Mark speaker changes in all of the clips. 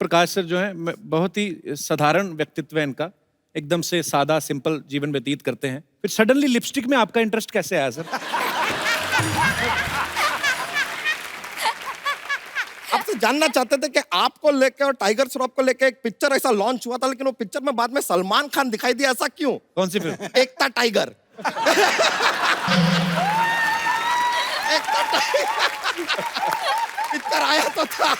Speaker 1: प्रकाश sir जो है बहुत ही साधारण व्यक्तित्व है इनका, एकदम से सादा सिंपल जीवन व्यतीत करते हैं। फिर सडनली लिपस्टिक में आपका इंटरेस्ट कैसे आया सर?
Speaker 2: आपसे जानना चाहते थे कि आपको लेके और टाइगर श्रॉफ को लेके एक पिक्चर ऐसा लॉन्च हुआ था, लेकिन वो पिक्चर में बाद में सलमान खान दिखाई दिया, ऐसा क्यों?
Speaker 1: कौन सी फिल्म?
Speaker 2: एकता टाइगर। एकता टाइगर पिक्चर आया तो था।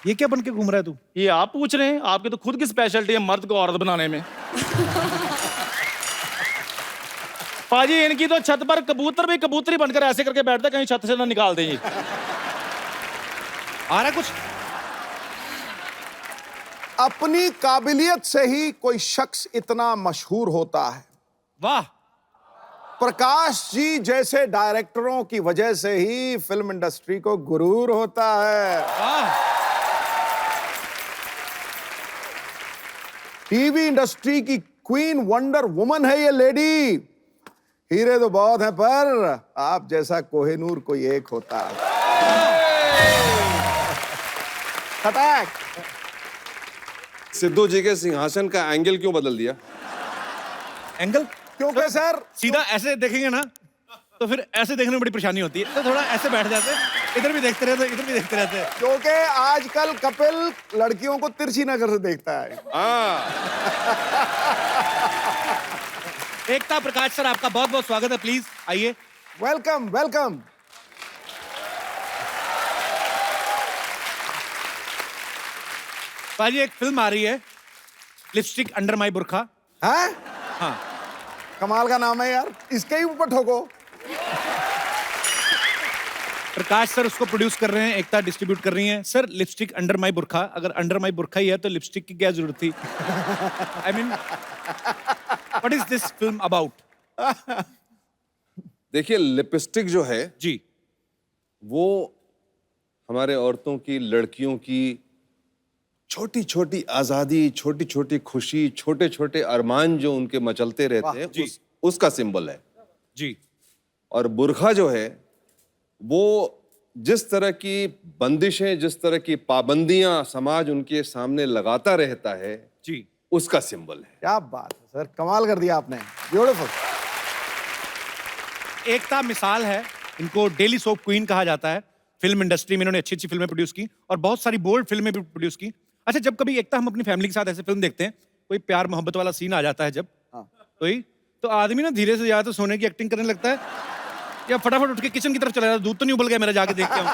Speaker 1: ये क्या बन के घूम रहा है तू?
Speaker 3: ये आप पूछ रहे हैं? आपकी तो खुद की स्पेशलिटी है मर्द को औरत बनाने में। पाजी इनकी तो छत पर कबूतर भी कबूतरी बनकर ऐसे करके बैठते कहीं छत से ना निकाल दें।
Speaker 1: आ रहा कुछ?
Speaker 4: अपनी काबिलियत से ही कोई शख्स इतना मशहूर होता है।
Speaker 1: वाह!
Speaker 4: प्रकाश जी जैसे डायरेक्टरों की वजह से ही फिल्म इंडस्ट्री को गुरूर होता है।
Speaker 1: वाह!
Speaker 4: टीवी इंडस्ट्री की क्वीन वंडर वुमन है ये लेडी। हीरे तो बहुत हैं पर आप जैसा कोहिनूर कोई एक होता है। खटाक।
Speaker 5: सिद्धू जी के सिंहासन का एंगल क्यों बदल दिया?
Speaker 1: एंगल?
Speaker 4: क्योंकि सर
Speaker 1: सीधा ऐसे देखेंगे ना तो फिर ऐसे देखने में बड़ी परेशानी होती है, तो थोड़ा ऐसे बैठ जाते हैं, इधर भी देखते रहते, इधर भी देखते रहते हैं।
Speaker 4: क्योंकि आजकल कपिल लड़कियों को तिरछी नजर से देखता है।
Speaker 1: एकता प्रकाश सर आपका बहुत बहुत स्वागत है, प्लीज आइए।
Speaker 4: Welcome welcome.
Speaker 1: पाजी एक फिल्म आ रही है, लिपस्टिक अंडर माई बुरखा।
Speaker 4: हैं?
Speaker 1: हाँ,
Speaker 4: कमाल का नाम है यार, इसके ही ऊपर ठोको।
Speaker 1: प्रकाश सर उसको प्रोड्यूस कर रहे हैं, एकता डिस्ट्रीब्यूट कर रही हैं। सर लिपस्टिक अंडर माई बुरखा, अगर अंडर माई बुरखा ही है तो लिपस्टिक की क्या जरूरत थी? I mean what is this film about?
Speaker 5: देखिए, लिपस्टिक जो है
Speaker 1: जी,
Speaker 5: वो हमारे औरतों की, लड़कियों की छोटी छोटी आजादी, छोटी छोटी खुशी, छोटे छोटे अरमान जो उनके मचलते रहते हैं, उसका सिंबल है।
Speaker 1: जी,
Speaker 5: और बुरखा जो है वो जिस तरह की बंदिशें, जिस तरह की पाबंदियां समाज उनके सामने लगाता रहता है,
Speaker 1: जी,
Speaker 5: उसका सिंबल है।
Speaker 4: क्या बात है सर, कमाल कर दिया आपने। ब्यूटीफुल।
Speaker 1: एकता मिसाल है, इनको डेली सोप क्वीन कहा जाता है। फिल्म इंडस्ट्री में इन्होंने अच्छी अच्छी फिल्में प्रोड्यूस की और बहुत सारी बोल्ड फिल्में भी प्रोड्यूस की। अच्छा, जब कभी एकता हम अपनी फैमिली के साथ ऐसे फिल्म देखते हैं, कोई प्यार मोहब्बत वाला सीन आ जाता है जब, कोई तो आदमी ना धीरे से या तो सोने की एक्टिंग करने लगता है या फटाफट उठ के किचन की तरफ चला जाता है, दूध तो नहीं उबल गया मेरा, जाके देख के आऊं।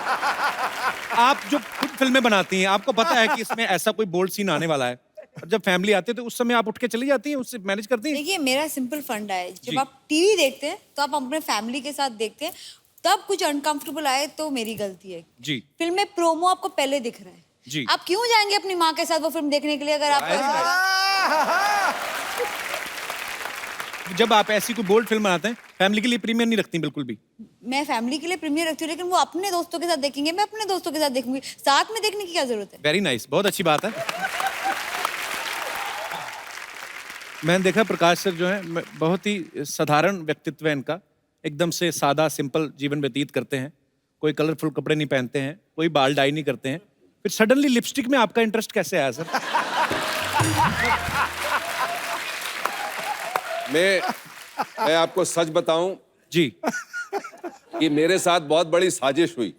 Speaker 1: आप जो खुद फिल्में बनाती हैं, आपको पता है कि इसमें ऐसा कोई बोल्ड सीन आने वाला है, और जब फैमिली आती है तो उस समय आप उठ के चली जाती हैं, उससे मैनेज करती हैं?
Speaker 6: देखिए मेरा सिंपल फंडा है,
Speaker 1: जी।
Speaker 6: जब आप टीवी देखते हैं तो आप अपने फैमिली के साथ देखते हैं, तब कुछ अनकंफर्टेबल आए तो मेरी गलती है।
Speaker 1: जी,
Speaker 6: फिल्म में प्रोमो आपको पहले दिख रहा है,
Speaker 1: जी।
Speaker 6: आप क्यों जाएंगे अपनी माँ के साथ वो फिल्म देखने के लिए अगर आपको
Speaker 1: जब आप ऐसी कोई बोल्ड फिल्म बनाते हैं, फैमिली के लिए प्रीमियर नहीं रखती बिल्कुल भी?
Speaker 6: मैं फैमिली के लिए प्रीमियर रखती हूँ, लेकिन वो अपने दोस्तों के साथ देखेंगे, मैं अपने दोस्तों के साथ देखूंगी, साथ में देखने की क्या जरूरत है?
Speaker 1: वेरी नाइस, बहुत अच्छी बात है। मैंने देखा प्रकाश सर जो है बहुत ही साधारण व्यक्तित्व है इनका, एकदम से सादा सिंपल जीवन व्यतीत करते हैं। कोई कलरफुल कपड़े नहीं पहनते हैं, कोई बाल डाई नहीं करते हैं। फिर सडनली लिपस्टिक में आपका इंटरेस्ट कैसे आया सर?
Speaker 5: मैं आपको सच बताऊं
Speaker 1: जी,
Speaker 5: कि मेरे साथ बहुत बड़ी साजिश हुई,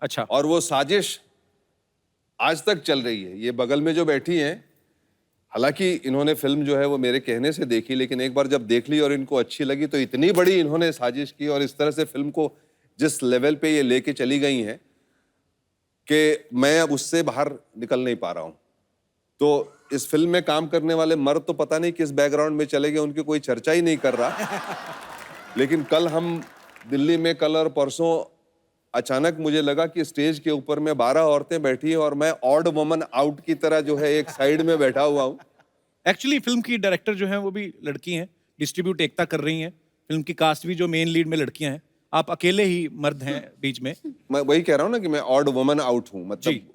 Speaker 1: अच्छा।
Speaker 5: और वो साजिश आज तक चल रही है। ये बगल में जो बैठी हैं, हालांकि इन्होंने फिल्म जो है वो मेरे कहने से देखी, लेकिन एक बार जब देख ली और इनको अच्छी लगी तो इतनी बड़ी इन्होंने साजिश की और इस तरह से फिल्म को जिस लेवल पे ये लेके चली गई हैं कि मैं अब उससे बाहर निकल नहीं पा रहा हूं। तो इस फिल्म में काम करने वाले मर्द तो पता नहीं किस बैकग्राउंड में चले गए, उनकी कोई चर्चा ही नहीं कर रहा। लेकिन कल हम दिल्ली में, कल और परसों अचानक मुझे लगा कि स्टेज के ऊपर में 12 औरतें बैठी हैं और मैं ऑड वुमन आउट की तरह जो है एक साइड में बैठा हुआ हूं।
Speaker 1: एक्चुअली फिल्म की डायरेक्टर जो है वो भी लड़की हैं, डिस्ट्रीब्यूट एकता कर रही हैं। फिल्म की कास्ट भी जो मेन लीड में लड़कियां हैं, आप अकेले ही मर्द हैं बीच में।
Speaker 5: मैं वही कह रहा हूं ना कि मैं ऑड वुमन आउट हूं, मतलब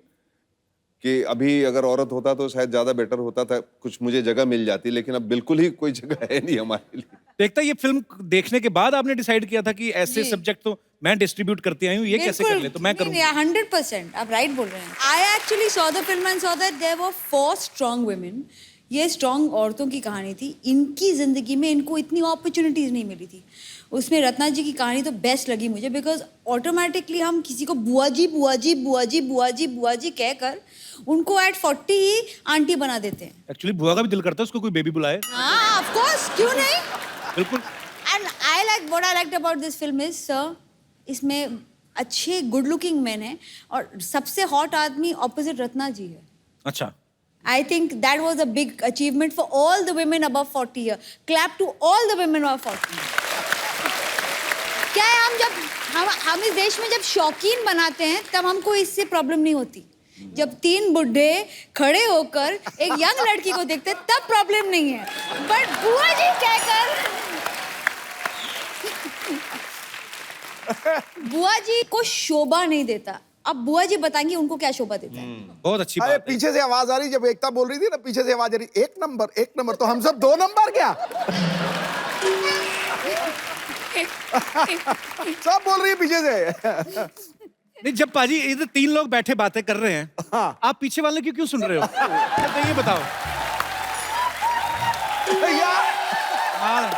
Speaker 5: कि अभी अगर औरत होता तो शायद ज्यादा बेटर होता था, कुछ मुझे जगह मिल जाती, लेकिन अब बिल्कुल ही कोई जगह है नहीं हमारे लिए।
Speaker 1: देखता ये फिल्म देखने के बाद आपने डिसाइड किया था कि ऐसे
Speaker 6: जी।
Speaker 1: सब्जेक्ट तो मैं डिस्ट्रीब्यूट करती आई हूँ, ये कैसे कर ले, तो मैं करूँगी।
Speaker 6: 100%, आप राइट बोल रहे हैं। I actually saw the film and saw that there were 4 strong women. ये स्ट्रॉन्ग औरतों की कहानी थी। इनकी जिंदगी में इनको इतनी अपॉर्चुनिटीज नहीं मिली थी। उसमें रत्ना जी की कहानी तो बेस्ट लगी मुझे, बिकॉज ऑटोमेटिकली हम किसी को बुआ जी बुआ जी बुआ जी बुआ जी बुआ जी कहकर उनको एट 40 ही आंटी बना देते हैं।
Speaker 1: एक्चुअली बुआ का भी दिल करता है उसको कोई बेबी बुलाए।
Speaker 6: हाँ, ऑफ कोर्स, क्यों नहीं।
Speaker 1: बिल्कुल।
Speaker 6: And I like what I liked about this film is sir, इसमें अच्छे गुड लुकिंग मैन हैं और सबसे हॉट आदमी ऑपोजिट रत्ना जी है।
Speaker 1: अच्छा,
Speaker 6: I think that was a big achievement for all the women above 40 years. Clap to all the women above 40. क्या है, हम इस देश में जब शौकीन बनाते हैं तब हमको इससे प्रॉब्लम नहीं होती। जब 3 बुढ़े खड़े होकर एक यंग लड़की को देखते हैं तब प्रॉब्लम नहीं है। बट बुआ जी कहकर बुआ जी को शोभा नहीं देता। अब बुआ जी बताएंगे उनको क्या शोभा देता है।
Speaker 1: बहुत अच्छी
Speaker 4: अरे
Speaker 1: बात है।
Speaker 4: पीछे से आवाज आ रही, जब एकता बोल रही थी ना, पीछे से आवाज आ रही, 1 नंबर, तो हम सब 2 नंबर क्या? सब बोल रही है पीछे से।
Speaker 1: नहीं, जब पाजी इधर 3 लोग बैठे बातें कर रहे हैं,
Speaker 4: हाँ।
Speaker 1: आप पीछे वाले की क्यों सुन रहे हो? तो ये बताओ। हाँ,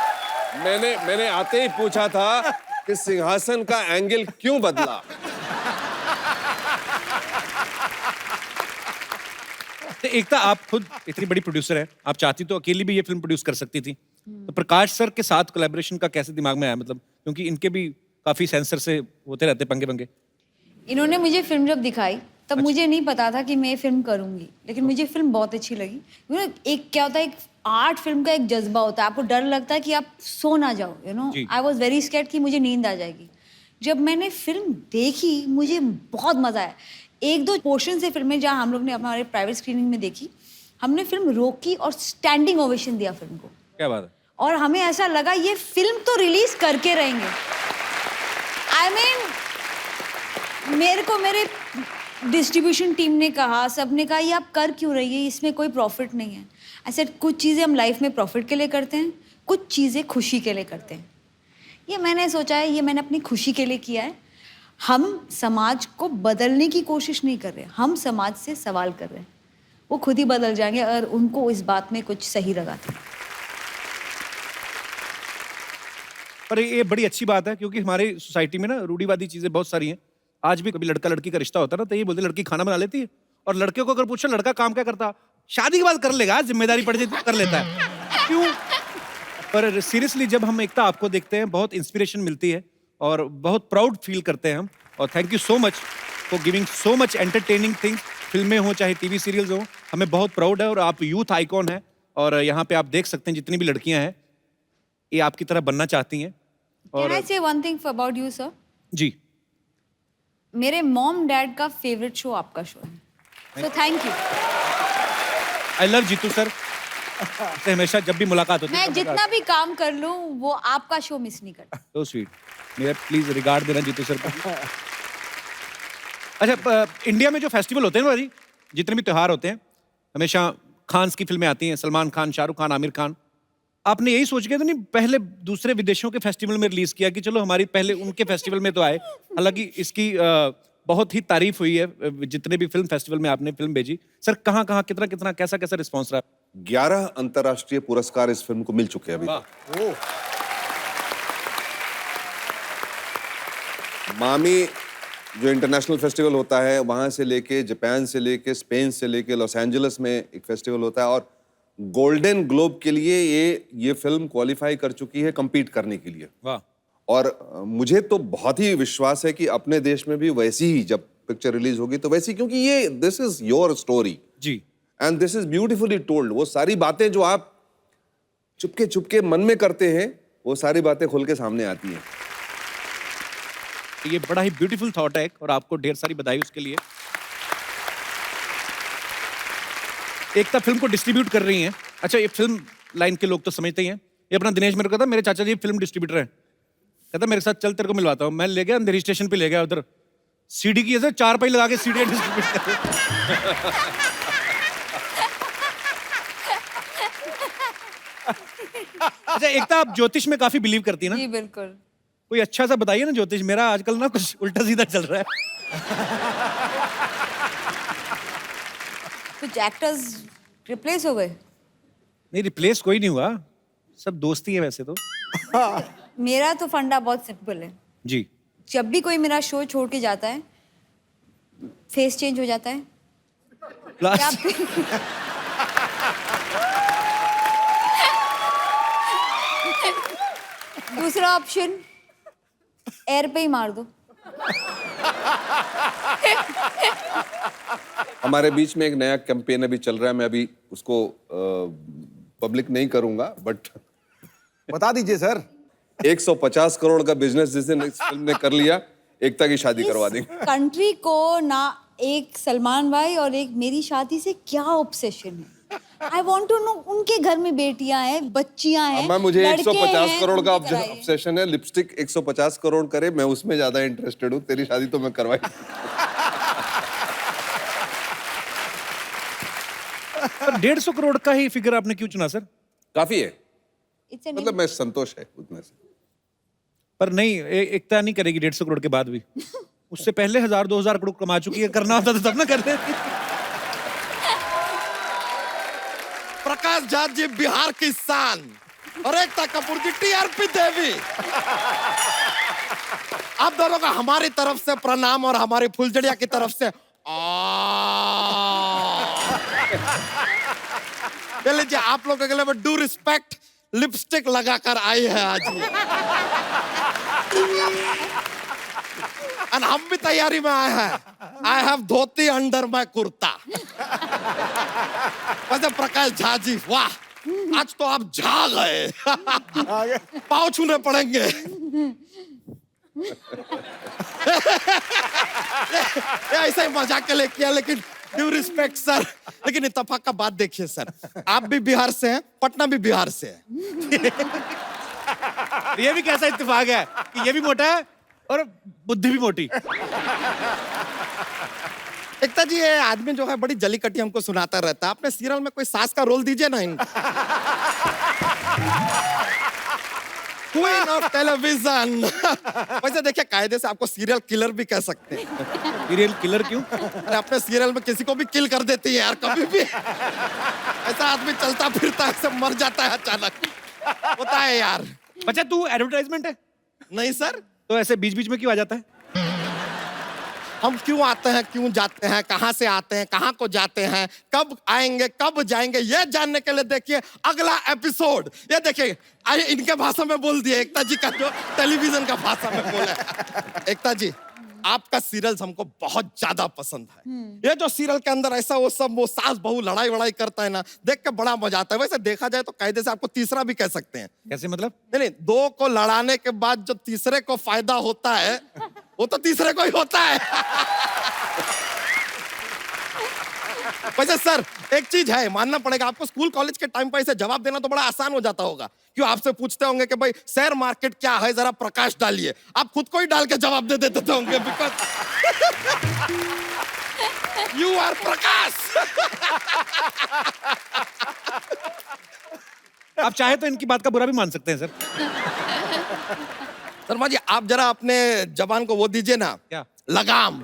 Speaker 5: मैंने आते ही पूछा था कि सिंहासन का एंगल क्यों बदला।
Speaker 1: तो एकता, आप खुद इतनी बड़ी प्रोड्यूसर है, आप चाहती तो अकेली भी ये फिल्म प्रोड्यूस कर सकती थी। तो प्रकाश सर के साथ कोलैबोरेशन का कैसे दिमाग में आया, मतलब क्योंकि इनके भी काफी सेंसर से होते रहते पंगे पंगे।
Speaker 6: इन्होंने मुझे फिल्म जब दिखाई तब मुझे नहीं पता था कि मैं ये फिल्म करूंगी, लेकिन मुझे फिल्म बहुत अच्छी लगी। एक क्या होता है, एक आर्ट फिल्म का एक जज्बा होता है, आपको डर लगता है कि आप सो ना जाओ,
Speaker 1: जी।
Speaker 6: आई वॉज वेरी स्कैर्ड कि मुझे नींद आ जाएगी। जब मैंने फिल्म देखी मुझे बहुत मजा आया। 1-2 पोर्शन से फिल्में जहाँ हम लोग ने हमारे प्राइवेट स्क्रीनिंग में देखी, हमने फिल्म रोकी और स्टैंडिंग ओवेशन दिया फिल्म को।
Speaker 1: क्या बात है।
Speaker 6: और हमें ऐसा लगा ये फिल्म तो रिलीज करके रहेंगे। आई मीन मेरे को मेरे डिस्ट्रीब्यूशन टीम ने कहा, सबने कहा ये आप कर क्यों रही है, इसमें कोई प्रॉफिट नहीं है। ऐसे कुछ चीज़ें हम लाइफ में प्रॉफिट के लिए करते हैं, कुछ चीज़ें खुशी के लिए करते हैं। ये मैंने सोचा है, ये मैंने अपनी खुशी के लिए किया है। हम समाज को बदलने की कोशिश नहीं कर रहे, हम समाज से सवाल कर रहे हैं। वो खुद ही बदल जाएंगे अगर उनको इस बात में कुछ सही लगा तो।
Speaker 1: पर ये बड़ी अच्छी बात है, क्योंकि हमारी सोसाइटी में ना रूढ़िवादी चीजें बहुत सारी हैं। आज भी कभी लड़का लड़की का रिश्ता होता है ना, तो ये बोलते लड़की खाना बना लेती है, और लड़के को अगर पूछो लड़का काम क्या करता, शादी के बाद कर लेगा, जिम्मेदारी पड़ जाती कर लेता है। क्यों? पर सीरियसली जब हम एकता आपको देखते हैं बहुत इंस्पिरेशन मिलती है और बहुत प्राउड फील करते हैं हम। और thank you so much for giving so much entertaining things. फिल्में हो चाहे टीवी सीरियल्स हो, हमें बहुत प्राउड है। और आप यूथ आइकॉन है, और यहाँ पे आप देख सकते हैं जितनी भी लड़कियां हैं ये आपकी तरह बनना चाहती हैं।
Speaker 6: Can I say one thing about you, sir?
Speaker 1: जी,
Speaker 6: मेरे मॉम डैड का फेवरेट शो आपका शो है, so thank you.
Speaker 1: I love Jeetu sir से हमेशा जब भी मुलाकात होती है
Speaker 6: मैं जितना भी काम कर लूं वो आपका शो मिस नहीं करता।
Speaker 1: तो स्वीट। मेरा प्लीज रिगार्ड देना जीतू सर को। अच्छा, इंडिया में जो फेस्टिवल होते हैं ना भाजी, जितने भी त्योहार होते हैं, हमेशा खान्स की फिल्में आती हैं, सलमान खान, शाहरुख खान, आमिर खान। आपने यही सोच के तो नहीं पहले दूसरे विदेशों के फेस्टिवल में रिलीज किया कि चलो हमारी पहले उनके फेस्टिवल में तो आए? हालांकि इसकी बहुत ही तारीफ हुई है जितने भी फिल्म फेस्टिवल में आपने फिल्म भेजी। सर कहाँ कहाँ कितना कितना कैसा कैसा रिस्पॉन्स रहा?
Speaker 5: 11 अंतर्राष्ट्रीय पुरस्कार इस फिल्म को मिल चुके हैं अभी तक। मामी जो इंटरनेशनल फेस्टिवल होता है, वहां से लेके जापान से लेके स्पेन से लेके लॉस एंजलिस में एक फेस्टिवल होता है, और गोल्डन ग्लोब के लिए ये फिल्म क्वालिफाई कर चुकी है compete करने के लिए।
Speaker 1: वाह।
Speaker 5: और मुझे तो बहुत ही विश्वास है कि अपने देश में भी वैसी ही जब पिक्चर रिलीज होगी तो वैसी, क्योंकि ये दिस इज योर स्टोरी
Speaker 1: जी,
Speaker 5: and this is beautifully told. वो सारी बातें जो आप चुपके चुपके मन में करते हैं, वो सारी बातें खुल के सामने आती हैं।
Speaker 1: ये बड़ा ही ब्यूटीफुल थॉट है और आपको ढेर सारी बधाई उसके लिए। एकता फिल्म को डिस्ट्रीब्यूट कर रही हैं। अच्छा, ये फिल्म लाइन के लोग तो समझते ही हैं। ये अपना दिनेश मेरे को कहता, मेरे चाचा जी फिल्म डिस्ट्रीब्यूटर हैं, कहता मेरे साथ चल तेरे को मिलवाता हूँ। मैं ले गया अंधेरी स्टेशन पे, ले गया उधर सीडी की ऐसे 4 पाई लगा के सीडी डिस्ट्रीब्यूट कर। अच्छा एकता, आप ज्योतिष में काफी बिलीव करती है ना?
Speaker 6: जी बिल्कुल।
Speaker 1: कोई अच्छा सा बताइए ना ज्योतिष, मेरा आजकल ना कुछ उल्टा सीधा चल रहा है।
Speaker 6: कुछ एक्टर्स रिप्लेस हो गए?
Speaker 1: नहीं, रिप्लेस कोई नहीं हुआ, सब दोस्ती है वैसे तो।
Speaker 6: मेरा तो फंडा बहुत सिंपल है।
Speaker 1: जी।
Speaker 6: जब भी कोई मेरा शो छोड़ के जाता है, फेस चेंज हो जाता है। क्या
Speaker 1: लास्ट
Speaker 6: दूसरा ऑप्शन, एयर पे ही मार दो।
Speaker 5: हमारे बीच में एक नया कैंपेन अभी चल रहा है, मैं अभी उसको पब्लिक नहीं करूंगा, बट
Speaker 4: बता दीजिए सर।
Speaker 5: 150 करोड़ का बिजनेस जिस दिन इस फिल्म ने कर लिया, एकता की शादी करवा देंगे।
Speaker 6: कंट्री को ना एक सलमान भाई और एक मेरी शादी से क्या ऑब्सेशन है? I want to know. उनके घर में बेटियां हैं, बच्चियां हैं,
Speaker 5: मैं मुझे
Speaker 6: लड़के
Speaker 5: 150
Speaker 6: हैं,
Speaker 5: करोड़ का
Speaker 6: उनकी तरह ही है।
Speaker 5: ऑब्सेशन है। लिपस्टिक 150 करोड़ करे, मैं उसमें ज्यादा इंटरेस्टेड हूँ। तेरी शादी तो मैं करवाई।
Speaker 1: पर 150 करोड़ का ही फिगर आपने क्यों चुना सर?
Speaker 5: काफी है,
Speaker 6: It's an
Speaker 5: मतलब मैं संतोष है उतने से।
Speaker 1: पर नहीं, एकता नहीं करेगी 150 करोड़ के बाद भी। उससे पहले 1000-2000 करोड़ कमा चुकी है, करना होता तो तब ना कर देती।
Speaker 2: प्रकाश झा जी बिहार की शान और एकता कपूर जी टीआरपी देवी। आप दोनों का हमारी तरफ से प्रणाम और हमारी फुलझड़िया की तरफ से ये लीजिए, आप लोगों के लिए डू रिस्पेक्ट लिपस्टिक लगाकर आई है आज ये। और हम भी तैयारी में आए हैं। I have dhoti under my kurta. वैसे प्रकाश झा जी, वाह, आज तो आप झा गए। पाँव छूने पड़ेंगे। ये ऐसा ही मजाक के लिए किया, लेकिन ड्यू रिस्पेक्ट सर। लेकिन इत्तेफाक का बात देखिए सर, आप भी बिहार से हैं, पटना भी बिहार से है।
Speaker 1: ये भी कैसा इत्तेफाक है कि ये भी मोटा है और बुद्धि भी मोटी।
Speaker 2: एकता जी, ये आदमी जो है बड़ी जली कटी हमको सुनाता रहता है। आपने सीरियल में कोई सास का रोल दीजिए ना इनको। Queen of television. वैसे देखिए, कायदे से आपको सीरियल किलर भी कह सकते हैं।
Speaker 1: सीरियल किलर क्यों?
Speaker 2: अरे अपने सीरियल में किसी को भी किल कर देती है यार, कभी भी। ऐसा आदमी चलता फिरता है, सब मर जाता है अचानक, होता है यार।
Speaker 1: बच्चा तू एडवर्टाइजमेंट है?
Speaker 2: नहीं सर,
Speaker 1: तो ऐसे बीच बीच में क्यों आ जाता है?
Speaker 2: हम क्यों आते हैं, क्यों जाते हैं, कहां से आते हैं, कहां को जाते हैं, कब आएंगे, कब जाएंगे, ये जानने के लिए देखिए अगला एपिसोड। ये देखिए, आइए इनके भाषा में बोल दिए, एकता जी का जो टेलीविजन का भाषा में बोला है। एकता जी, आपका सीरियल हमको बहुत ज्यादा पसंद है। ये जो सीरियल के अंदर ऐसा वो सब वो सास बहू लड़ाई वड़ाई करता है ना, देख के बड़ा मजा आता है। वैसे देखा जाए तो कायदे से आपको तीसरा भी कह सकते हैं।
Speaker 1: कैसे मतलब?
Speaker 2: नहीं नहीं, दो को लड़ाने के बाद जो तीसरे को फायदा होता है, वो तो तीसरे को ही होता है। वैसे सर, एक चीज है, मानना पड़ेगा आपको, स्कूल कॉलेज के टाइम पर इसे जवाब देना तो बड़ा आसान हो जाता होगा। क्यों आपसे पूछते होंगे कि भाई शेयर मार्केट क्या है, जरा प्रकाश डालिए, आप खुद को ही डाल के जवाब दे देते होंगे, बिकॉज यू आर प्रकाश।
Speaker 1: आप चाहे तो इनकी बात का बुरा भी मान सकते हैं सर।
Speaker 2: शर्मा जी, आप जरा अपने जबान को वो दीजिए ना,
Speaker 1: क्या? लगाम।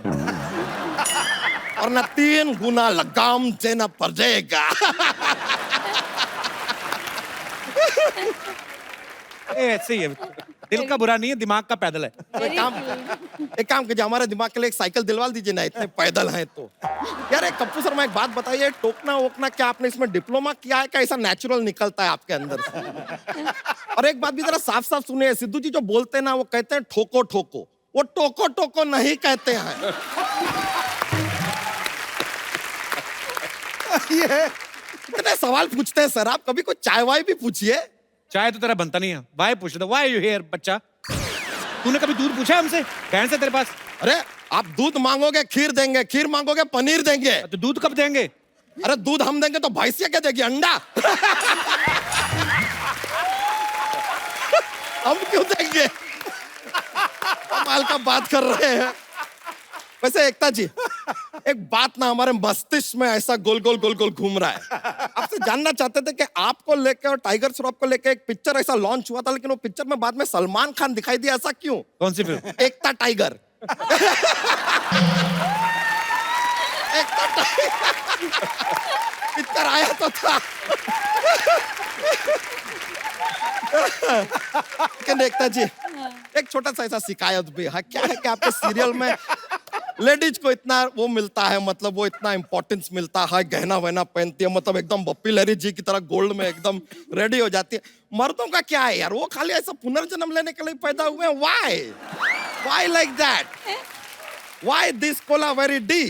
Speaker 2: और ना 3 गुना लगाम देना पड़ेगा।
Speaker 1: ऐसे ही है, दिल का बुरा नहीं है, दिमाग का पैदल है।
Speaker 2: एक काम कीजिए, हमारे दिमाग के लिए एक साइकिल दिलवा दीजिए ना, इतने पैदल हैं तो। यार एक कप्पू शर्मा, एक बात बताइए, टोकना वोकना क्या आपने इसमें डिप्लोमा किया है, क्या ऐसा नेचुरल निकलता है आपके अंदर से? और एक बात भी जरा साफ साफ सुनिए, सिद्धू जी जो बोलते हैं ना, वो कहते हैं ठोको ठोको, वो टोको टोको नहीं कहते हैं।
Speaker 4: ये
Speaker 2: इतने सवाल पूछते हैं सर आप, कभी कोई चाय वाय भी पूछिए।
Speaker 1: चाय तो तेरा बनता नहीं है, वाई पूछ रहा, वाई यू हियर बच्चा? तूने कभी दूध पूछा हमसे? भैंस है तेरे पास?
Speaker 2: अरे आप दूध मांगोगे खीर देंगे, खीर मांगोगे पनीर देंगे।
Speaker 1: तो दूध कब देंगे?
Speaker 2: अरे दूध हम देंगे तो भैंसिया क्या देगी, अंडा? हम क्यों देंगे? कमाल का बात कर रहे हैं। वैसे एकता जी, एक बात ना हमारे मस्तिष्क में ऐसा गोल गोल घूम रहा है। आपसे आपसे जानना चाहते थे कि आपको लेके और टाइगर श्रॉफ को लेके एक पिक्चर ऐसा लॉन्च हुआ था, लेकिन वो पिक्चर में बाद में सलमान खान दिखाई दिया, ऐसा क्यों?
Speaker 1: कौन सी फिल्म?
Speaker 2: एकता टाइगर। एकता टाइगर पिक्चर आया तो था। लेकिन एकता जी, एक छोटा सा ऐसा शिकायत भी है, क्या है कि आपके सीरियल में लेडीज को इतना वो मिलता है, मतलब वो इतना इंपॉर्टेंस मिलता है, गहना वहना पहनती है, मतलब एकदम बप्पी लहरी जी की तरह गोल्ड में एकदम रेडी हो जाती है। मर्दों का क्या है यार, वो खाली ऐसा पुनर्जन्म लेने के लिए पैदा हुए हैं। Why like that? Why this Cola very D?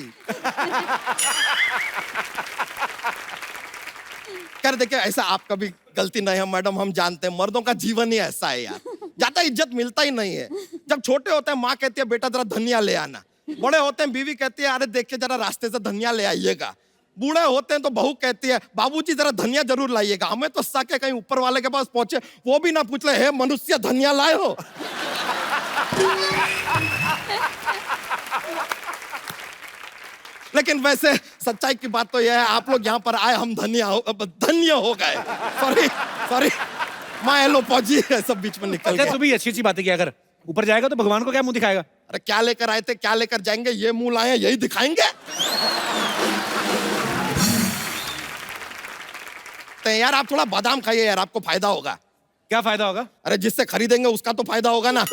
Speaker 2: कर देखिए, ऐसा आपका भी गलती नहीं है मैडम, हम जानते हैं मर्दों का जीवन ही ऐसा है यार, ज्यादा इज्जत मिलता ही नहीं है। जब छोटे होते हैं माँ कहती है बेटा जरा धनिया ले आना, बड़े होते हैं बीवी कहती है अरे देखिए जरा रास्ते से धनिया ले आइएगा, बूढ़े होते हैं तो बहू कहती है बाबूजी जरा धनिया जरूर लाइएगा। हमें तो साके कहीं ऊपर वाले के पास पहुंचे वो भी ना पूछ ले, हे मनुष्य धनिया लाए हो? लेकिन वैसे सच्चाई की बात तो यह है, आप लोग यहाँ पर आए, हम धन्य हो गए। सॉरी माँ हेलो पौजी सब बीच में निकल
Speaker 1: अच्छा
Speaker 2: गया।
Speaker 1: तू भी अच्छी बातें किया कर, ऊपर जाएगा तो भगवान को क्या मुंह दिखाएगा?
Speaker 2: अरे क्या लेकर आए थे, क्या लेकर जाएंगे, ये मुंह लाए हैं, यही दिखाएंगे। तो यार आप थोड़ा बादाम खाइए यार, आपको फायदा होगा।
Speaker 1: क्या फायदा होगा?
Speaker 2: अरे जिससे खरीदेंगे उसका तो फायदा होगा ना।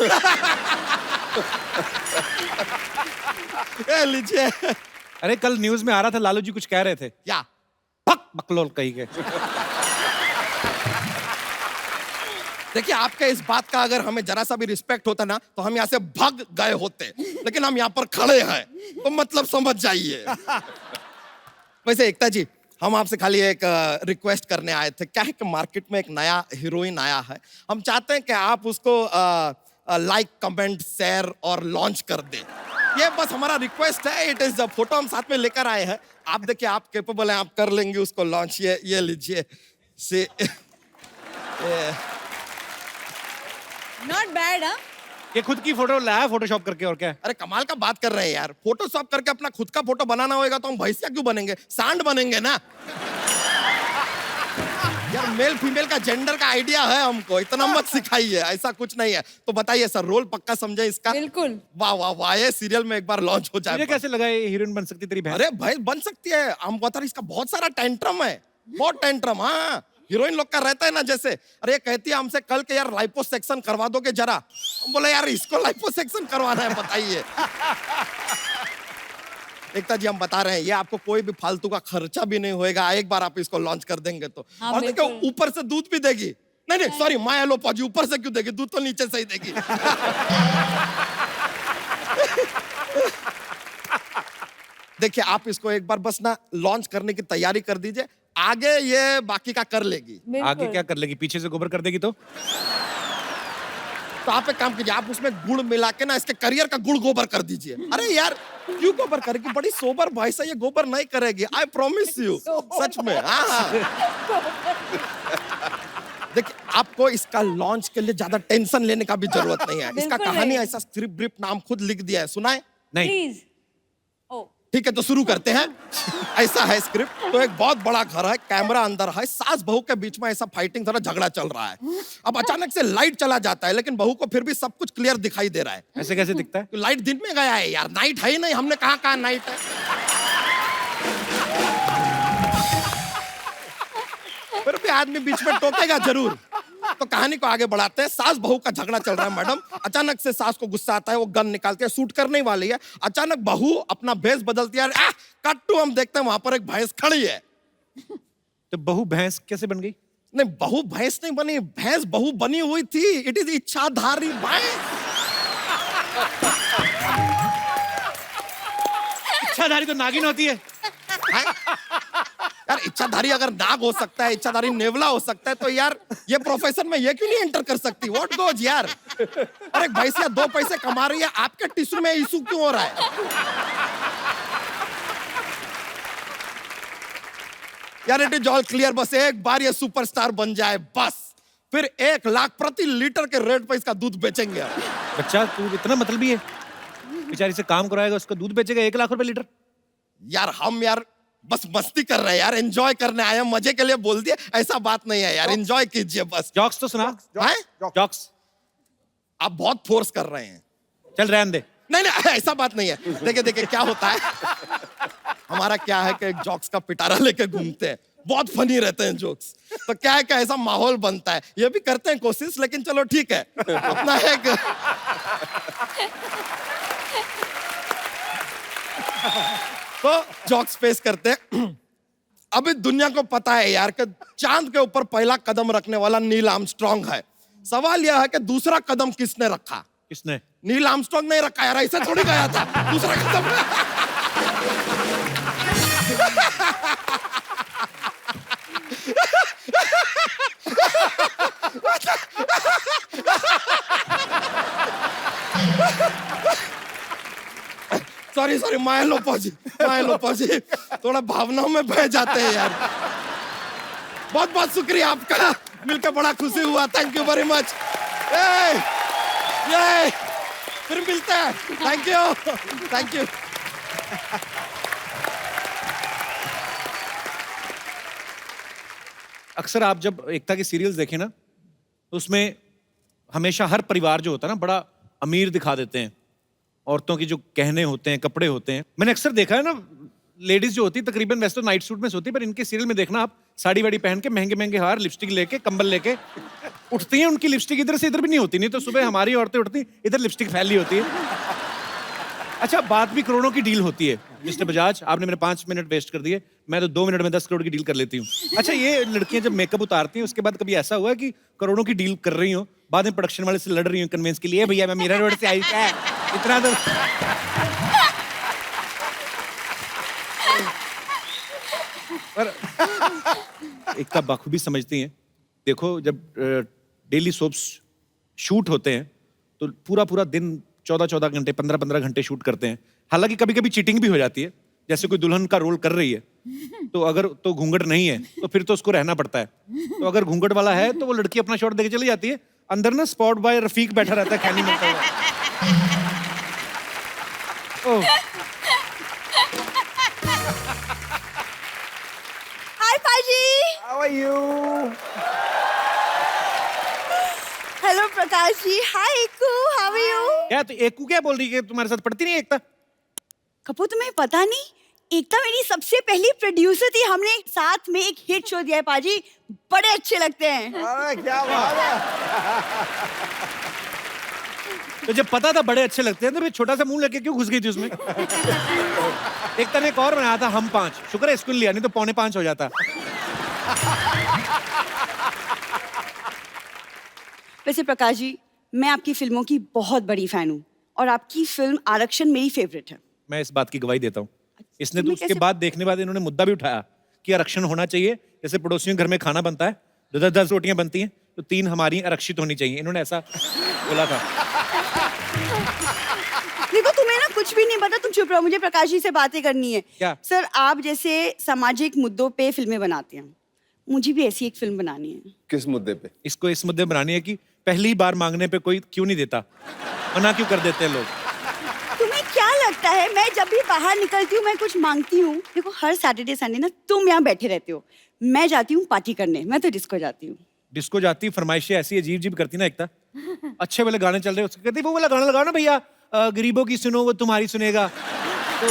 Speaker 2: ये लीजिए।
Speaker 1: अरे कल न्यूज में आ रहा था, लालू जी कुछ कह रहे थे।
Speaker 2: क्या?
Speaker 1: भक बकलोल कही के।
Speaker 2: देखिए आपके इस बात का अगर हमें जरा सा भी रिस्पेक्ट होता ना तो हम यहाँ से भाग गए होते, लेकिन हम यहाँ पर खड़े हैं तो मतलब समझ जाइए। वैसे एकता जी, हम आपसे खाली एक रिक्वेस्ट करने आए थे। क्या है कि मार्केट में एक नया हीरोइन आया है, हम चाहते हैं कि आप उसको लाइक कमेंट शेयर और लॉन्च कर दें। ये बस हमारा रिक्वेस्ट है। इट इज फोटो हम साथ में लेकर आए हैं, आप देखिए आप कैपेबल हैं, आप कर लेंगे उसको लॉन्च। ये लीजिए से
Speaker 6: नॉट बैड। हाँ,
Speaker 1: ये खुद की फोटो लाया फोटोशॉप करके, और क्या है?
Speaker 2: अरे कमाल का बात कर रहे हैं यार, फोटोशॉप करके अपना खुद का फोटो बनाना होगा तो हम भैंसिया क्यों बनेंगे, सांड बनेंगे ना। यार मेल फीमेल का जेंडर का आइडिया है हमको, इतना मत सिखाइए, ऐसा कुछ नहीं है। तो बताइए सर, रोल पक्का समझे इसका?
Speaker 6: बिल्कुल।
Speaker 2: वाह वाह वाह, ये सीरियल में एक बार लॉन्च हो जाए।
Speaker 1: मुझे कैसे लगा ये हीरोइन बन सकती तेरी बहन?
Speaker 2: अरे भाई बन सकती है, हम बता रहे, इसका बहुत सारा टेंट्रम है, बहुत टेंट्रम। हाँ हीरोइन लोग का रहता है ना, जैसे अरे ये कहती है हमसे कल के यार लाइपोसेक्शन करवा दोगे जरा, हम बोले यार इसको लाइपोसेक्शन करवाना है, बताइए। एकता जी हम बता रहे हैं, ये आपको कोई भी फालतू का खर्चा भी नहीं होएगा, एक बार आप इसको लॉन्च कर देंगे तो।
Speaker 6: हाँ,
Speaker 2: और देखो
Speaker 6: बिल्कुल।
Speaker 2: ऊपर से दूध भी देगी। नहीं सॉरी माँ हेलो पौजी, ऊपर से क्यों देगी, दूध तो नीचे से ही देगी। देखिए आप इसको एक बार बस ना लॉन्च करने की तैयारी कर दीजिए, आगे ये बाकी का कर लेगी।
Speaker 1: आगे क्या कर लेगी, पीछे से गोबर कर देगी तो
Speaker 2: आप एक काम कीजिए, आप उसमें गुड़ मिला के ना इसके करियर का गुड़ गोबर कर दीजिए। अरे यार क्यों गोबर करेगी, बड़ी सोबर वॉइस है, ये गोबर नहीं करेगी, आई प्रॉमिस यू, सच में। हाँ देखिए आपको इसका लॉन्च के लिए ज्यादा टेंशन लेने का भी जरूरत नहीं है, इसका
Speaker 6: बिल्कुल
Speaker 2: कहानी
Speaker 6: नहीं।
Speaker 2: ऐसा स्क्रिप्ट ब्रीफ नाम खुद लिख दिया है, सुनाए?
Speaker 1: नहीं।
Speaker 6: प्लीज। ओ
Speaker 2: ठीक है तो शुरू करते हैं। ऐसा है स्क्रिप्ट, तो एक बहुत बड़ा घर है, कैमरा अंदर है, सास बहू के बीच में ऐसा फाइटिंग थोड़ा झगड़ा चल रहा है। अब अचानक से लाइट चला जाता है, लेकिन बहू को फिर भी सब कुछ क्लियर दिखाई दे रहा है।
Speaker 1: ऐसे कैसे दिखता है?
Speaker 2: तो लाइट दिन में गया है यार, नाइट है ही नहीं, हमने कहा नाइट है। फिर भी आदमी बीच में टोकेगा जरूर। तो कहानी को आगे बढ़ाते हैं। सास बहू का झगड़ा चल रहा है मैडम, अचानक से सास को गुस्सा आता है, वो गन निकालती है, शूट करने वाली है, अचानक बहू अपना भेष बदलती है, कट टू हम देखते हैं वहां पर एक भैंस खड़ी है।
Speaker 1: तो बहू भैंस कैसे बन गई?
Speaker 2: नहीं बहू भैंस नहीं बनी, भैंस बहू बनी हुई थी, इट इज इच्छाधारी भैंस।
Speaker 1: इच्छाधारी तो नागिन होती है।
Speaker 2: यार इच्छाधारी अगर नाग हो सकता है, इच्छाधारी नेवला हो सकता है, तो यार ये प्रोफेशन में ये क्यों नहीं एंटर कर सकती? व्हाट गोज यार। अरे भैंसिया 2 पैसे कमा रही है, आपके टिश्यू में इशू क्यों हो रहा है? यार इट इज ऑल क्लियर, बस एक बार ये सुपरस्टार बन जाए बस, फिर 1 लाख प्रति लीटर के रेट पे इसका दूध बेचेंगे।
Speaker 1: बच्चा तू इतना मतलबी है, बेचारी से काम कराएगा, उसका दूध बेचेगा 1 लाख रुपए लीटर।
Speaker 2: यार हम यार बस मस्ती कर रहे हैं यार, एंजॉय करने आए हैं, मजे के लिए बोल दिए, ऐसा बात नहीं है यार, एंजॉय कीजिए बस।
Speaker 1: जॉक्स तो सुना।
Speaker 2: हैं?
Speaker 1: जॉक्स
Speaker 2: आप बहुत फोर्स कर रहे हैं।
Speaker 1: चल रहने दे।
Speaker 2: नहीं नहीं ऐसा बात नहीं है। देखिए देखिए क्या होता है, हमारा क्या है कि एक जॉक्स का पिटारा लेके घूमते हैं, बहुत फनी रहते हैं जोक्स। तो क्या है कि ऐसा माहौल बनता है, ये भी करते हैं कोशिश, लेकिन चलो ठीक है अपना है कि तो जॉक्स पेश करते हैं। अभी दुनिया को पता है यार कि चांद के ऊपर पहला कदम रखने वाला नील आर्मस्ट्रांग है। सवाल यह है कि दूसरा कदम किसने रखा?
Speaker 1: किसने?
Speaker 2: नील आर्मस्ट्रांग नहीं रखा यार, ऐसे थोड़ी गया था दूसरा कदम। सॉरी सॉरी मायलो पहुंची, थोड़ा भावनाओं में बह जाते हैं यार। बहुत बहुत शुक्रिया आपका, मिलकर बड़ा खुशी हुआ, थैंक यू वेरी मच। ये फिर मिलते हैं, थैंक यू।
Speaker 1: अक्सर आप जब एकता की सीरियल्स देखें ना, तो उसमें हमेशा हर परिवार जो होता है ना बड़ा अमीर दिखा देते हैं। औरतों की जो गहने होते हैं, कपड़े होते हैं, मैंने अक्सर देखा है ना, लेडीज जो होती है तकरीबन वैसे तो नाइट सूट में सोती है, पर इनके सीरियल में देखना आप साड़ी वाड़ी पहन के महंगे महंगे हार, लिपस्टिक लेके, कंबल लेके उठती हैं। उनकी लिपस्टिक इधर से इधर भी नहीं होती, नहीं तो सुबह हमारी औरतें उठती इधर लिपस्टिक फैली होती है। अच्छा, बात भी करोड़ों की डील होती है। मिस्टर बजाज, आपने मेरे 5 मिनट वेस्ट कर दिए, मैं तो 2 मिनट में 10 करोड़ की डील कर लेती हूँ। अच्छा, ये लड़कियां जब मेकअप उतारती हैं उसके बाद कभी ऐसा हुआ है कि करोड़ों की डील कर रही हो, बाद में प्रोडक्शन वाले से लड़ रही हूँ कन्वेंस के लिए, भैया मैं मीरा रोड से आई क्या इतना तो पर एकता बखूबी समझती हैं। देखो, जब डेली सोप्स शूट होते हैं तो पूरा पूरा दिन 14-14 घंटे, 15-15 घंटे शूट करते हैं। हालांकि कभी कभी चीटिंग भी हो जाती है, जैसे कोई दुल्हन का रोल कर रही है तो अगर तो घूंघट नहीं है तो फिर तो उसको रहना पड़ता है। तो अगर घूंघट वाला है तो वो लड़की अपना शॉट देके चली जाती है, अंदर ना स्पॉट बॉय रफीक बैठा रहता है खैनी मिलता हुआ। ओह,
Speaker 6: हाय पाजी।
Speaker 4: How are you?
Speaker 6: Hello Prakash ji. हाय एकू, हाउ आर यू?
Speaker 1: क्या तो एकू क्या बोल रही है? तुम्हारे साथ पढ़ती नहीं है एकता?
Speaker 6: कपूर, तुम्हें पता नहीं, एकता मेरी सबसे पहली प्रोड्यूसर थी। हमने साथ में एक हिट शो दिया है पाजी, बड़े अच्छे लगते हैं।
Speaker 4: अरे क्या बात है।
Speaker 1: तो जब पता था बड़े अच्छे लगते हैं तो फिर छोटा सा मुंह लेके क्यों घुस गई थी उसमें? एकता ने एक और बनाया था, हम 5। शुक्र है स्कूल लिया, नहीं तो 4:45 हो जाता।
Speaker 6: वैसे प्रकाश जी, मैं आपकी फिल्मों की बहुत बड़ी फैन हूँ और आपकी फिल्म आरक्षण मेरी फेवरेट है।
Speaker 1: मैं इस बात की गवाही देता हूँ। इसने तो
Speaker 6: तुम्हें
Speaker 1: उसके
Speaker 6: कैसे-
Speaker 1: बाद देखने बाद इन्होंने मुद्दा भी उठाया कि आरक्षण होना चाहिए। जैसे पड़ोसियों के घर में खाना बनता है, 10-10 रोटियां बनती हैं, तो 3 हमारी आरक्षित होनी चाहिए। इन्होंने ऐसा बोला था।
Speaker 6: देखो, तुम्हें ना कुछ भी नहीं पता, तुम चुप रहो, मुझे प्रकाश जी से बातें करनी है।
Speaker 1: क्या?
Speaker 6: सर, आप जैसे सामाजिक मुद्दों पे फिल्में बनाते हैं, मुझे भी ऐसी एक फिल्म बनानी है।
Speaker 5: किस मुद्दे पे?
Speaker 1: इसको इस मुद्दे में बनानी है कि पहली बार मांगने पे कोई क्यों नहीं देता, मना क्यों कर देते हैं लोग।
Speaker 6: तुम्हें क्या लगता है मैं जब भी बाहर निकलती हूँ मैं कुछ मांगती हूँ? देखो, हर सैटरडे संडे ना तुम यहाँ बैठे रहते हो, मैं जाती हूँ पार्टी करने, मैं तो डिस्को जाती हूँ।
Speaker 1: डिस्को जाती, फरमाइशें ऐसी अजीब अजीब करती ना एकता। अच्छे वाले गाने चल रहे, उसको कहती वो वाला गाना लगाओ ना भैया, गरीबों की सुनो वो तुम्हारी सुनेगा। तो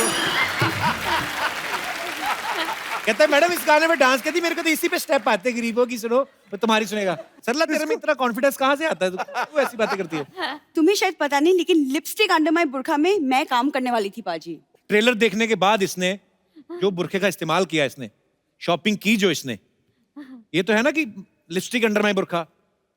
Speaker 1: कहता है मैडम इस गाने में डांस करती, मेरे को तो इसी पे स्टेप आते हैं, गरीबों की सुनो वो तुम्हारी सुनेगा। सरला, तेरे में इतना कॉन्फिडेंस कहाँ से आता है? तू ऐसी बातें करती है।
Speaker 6: तुम्हें शायद पता नहीं, लेकिन लिपस्टिक अंडर माय बुर्का में मैं काम करने वाली थी पाजी।
Speaker 1: ट्रेलर देखने के बाद इसने जो बुरखे का इस्तेमाल किया, इसने शॉपिंग की जो इसने, ये तो है ना कि लिपस्टिक अंडर माय बुरखा,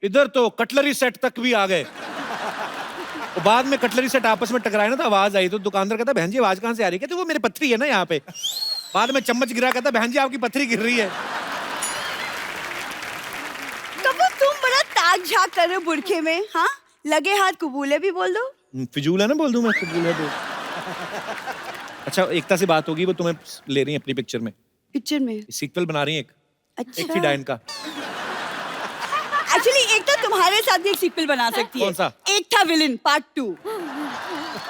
Speaker 1: इधर तो कटलरी सेट तक भी आ गए। और बाद में कटलरी सेट आपस में टकराए ना तो आवाज आई, तो दुकानदार कहता बहन जी आवाज कहाँ से आ रही है? कहते वो मेरे पत्थरी है ना यहाँ पे। बाद में चम्मच गिरा, कहता बहन जी आपकी पत्थरी गिर रही है।
Speaker 6: कपूर, तुम बड़ा ताक झाक कर रहे हो बुरखे में। हाँ, लगे हाथ कबूले भी बोल दो।
Speaker 1: फिजूल है ना, बोल दूं मैं कबूल है तो। अच्छा, एकता से बात होगी, वो तुम्हें ले रही है अपनी पिक्चर में,
Speaker 6: पिक्चर में?
Speaker 1: सीक्वल बना रही है एक
Speaker 6: अच्छा।
Speaker 1: थी डायन का।
Speaker 6: एक्चुअली एक तो तुम्हारे साथ भी एक सीक्वल बना सकती है।
Speaker 1: कौन सा?
Speaker 6: एक था विलन पार्ट 2।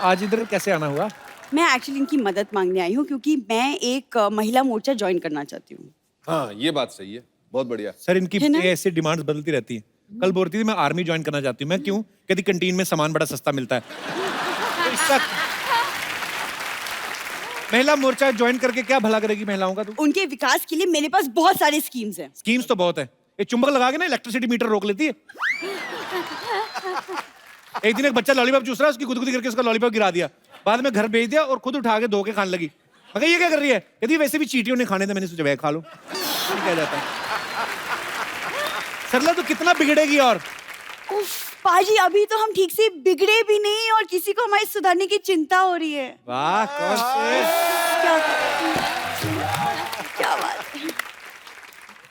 Speaker 1: आज इधर कैसे आना हुआ?
Speaker 7: मैं एक्चुअली इनकी मदद मांगने आई हूँ क्योंकि मैं एक महिला मोर्चा ज्वाइन करना चाहती हूँ।
Speaker 5: हाँ, ये बात सही है, बहुत बढ़िया।
Speaker 1: सर इनकी
Speaker 7: है ना?
Speaker 1: ऐसे डिमांड्स बदलती रहती हैं। कल बोल रही थी मैं आर्मी ज्वाइन करना चाहती हूँ। मैं क्यों? कहती कैंटीन में सामान बड़ा सस्ता मिलता है। तो इसका महिला मोर्चा ज्वाइन करके क्या भला करेगी महिलाओं का? तू
Speaker 7: उनके विकास के लिए मेरे पास बहुत सारी स्कीम्स हैं।
Speaker 1: स्कीम्स तो बहुत है। ये चुंबक लगा के ना इलेक्ट्रिसिटी मीटर रोक लेती है। एक दिन एक बच्चा लॉलीपॉप चूस रहा है, उसकी गुदगुदी करके उसका लॉलीपॉप गिरा दिया। बाद में घर भेज दिया और खुद उठा के धो के खाने लगी। मैं कहा ये क्या कर रही है? कहती वैसे भी चींटियों ने खाने थे, मैंने सोचा वह खा लो। क्या जाता है सरला, तो कितना बिगड़ेगी? और
Speaker 7: उफ, पाजी अभी तो हम ठीक से बिगड़े भी नहीं और किसी को हमारी सुधारने की चिंता हो रही है।
Speaker 1: वाह, कौन से
Speaker 7: क्या बात है।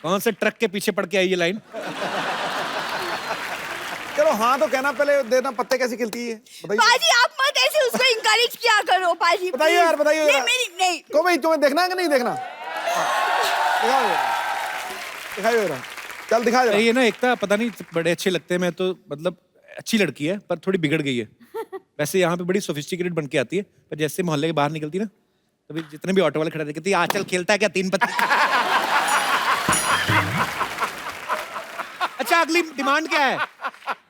Speaker 1: कौन से ट्रक के पीछे पड़ के आई ये लाइन?
Speaker 4: चलो हाँ तो कहना पहले देना, पत्ते कैसी खिलती है बताइए।
Speaker 7: पाजी आप मत ऐसे उसको इंकरेज किया करो पाजी।
Speaker 4: बताइए यार, बताइए
Speaker 7: नहीं
Speaker 4: यार।
Speaker 7: मेरी नहीं।
Speaker 4: को भाई तुम्हें देखना है कि नहीं देखना? दिखाओ दिखाइए जरा, चल दिखा जरा।
Speaker 1: ये ना एकता पता नहीं बड़े अच्छे लगते हैं। मैं तो मतलब अच्छी लड़की है पर थोड़ी बिगड़ गई है। वैसे यहाँ पे बड़ी सोफिस्टिकेटेड बन के आती है, पर जैसे मोहल्ले के बाहर निकलती ना तभी जितने भी ऑटो वाले खड़े कहती है आचल खेलता है क्या 3 पत्ती? अच्छा अगली डिमांड क्या है?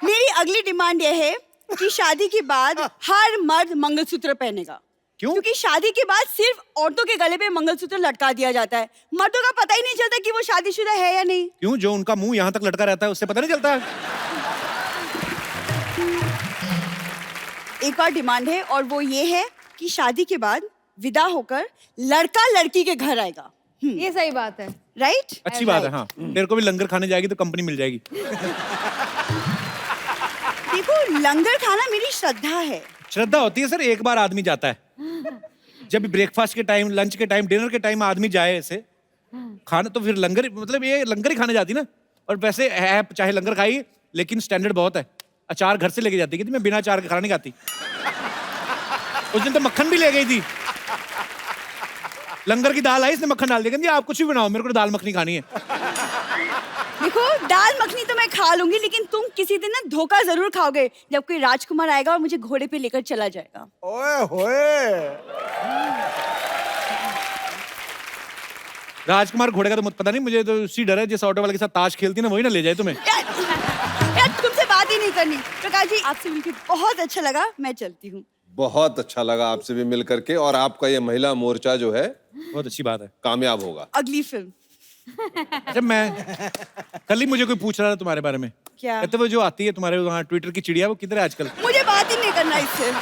Speaker 7: मेरी अगली डिमांड यह है कि शादी के बाद हर मर्द मंगलसूत्र पहनेगा।
Speaker 1: क्यों?
Speaker 7: क्योंकि शादी के बाद सिर्फ औरतों के गले पे मंगलसूत्र लटका दिया जाता है। मर्दों का पता ही नहीं चलता कि वो शादीशुदा है या नहीं।
Speaker 1: क्यों? जो उनका मुंह यहाँ तक लटका रहता है उससे पता नहीं चलता?
Speaker 7: एक और डिमांड है और वो ये है कि शादी के बाद विदा होकर लड़का लड़की के घर आएगा।
Speaker 6: ये सही बात है।
Speaker 7: राइट?
Speaker 1: अच्छी बात है। हाँ, तेरे को भी लंगर खाने जाएगी तो कंपनी मिल जाएगी।
Speaker 7: देखो लंगर खाना मेरी श्रद्धा है।
Speaker 1: श्रद्धा होती है सर, एक बार आदमी जाता है। जब ब्रेकफास्ट के टाइम, लंच के टाइम, डिनर के टाइम आदमी जाए ऐसे खाना, तो फिर लंगर मतलब ये लंगर ही खाने जाती ना। और वैसे है चाहे लंगर खाई लेकिन स्टैंडर्ड बहुत है। अचार घर से लेके जाती है, मैं बिना अचार के खाना नहीं खाती। उस दिन तो मक्खन भी ले गई थी। लंगर की दाल आई, इसने मक्खन डाल दिया, कहती आप कुछ भी बनाओ मेरे को दाल मखनी खानी है।
Speaker 7: देखो दाल मखनी तो मैं खा लूंगी लेकिन तुम किसी दिन ना धोखा जरूर खाओगे जब कोई राजकुमार आएगा और मुझे घोड़े पे लेकर चला जाएगा।
Speaker 4: ओए होए,
Speaker 1: राजकुमार घोड़े का तो मुझे पता नहीं, मुझे तो उसी डर है जिस ऑटो वाले के साथ ताश खेलती ना वही ना ले जाए तुम्हें।
Speaker 7: यार तुमसे बात ही नहीं करनी। प्रकाश जी आपसे मिलकर बहुत अच्छा लगा, मैं चलती हूँ।
Speaker 5: बहुत अच्छा लगा आपसे भी मिल करके, और आपका ये महिला मोर्चा जो है
Speaker 1: बहुत अच्छी बात है।
Speaker 5: कामयाब होगा।
Speaker 7: अगली फिल्म
Speaker 1: अच्छा मैं कल ही मुझे कोई पूछ रहा था तुम्हारे बारे में।
Speaker 7: क्या?
Speaker 1: कहते वो जो आती है तुम्हारे वहाँ ट्विटर की चिड़िया, वो किधर है आजकल?
Speaker 7: मुझे बात ही नहीं करना इससे।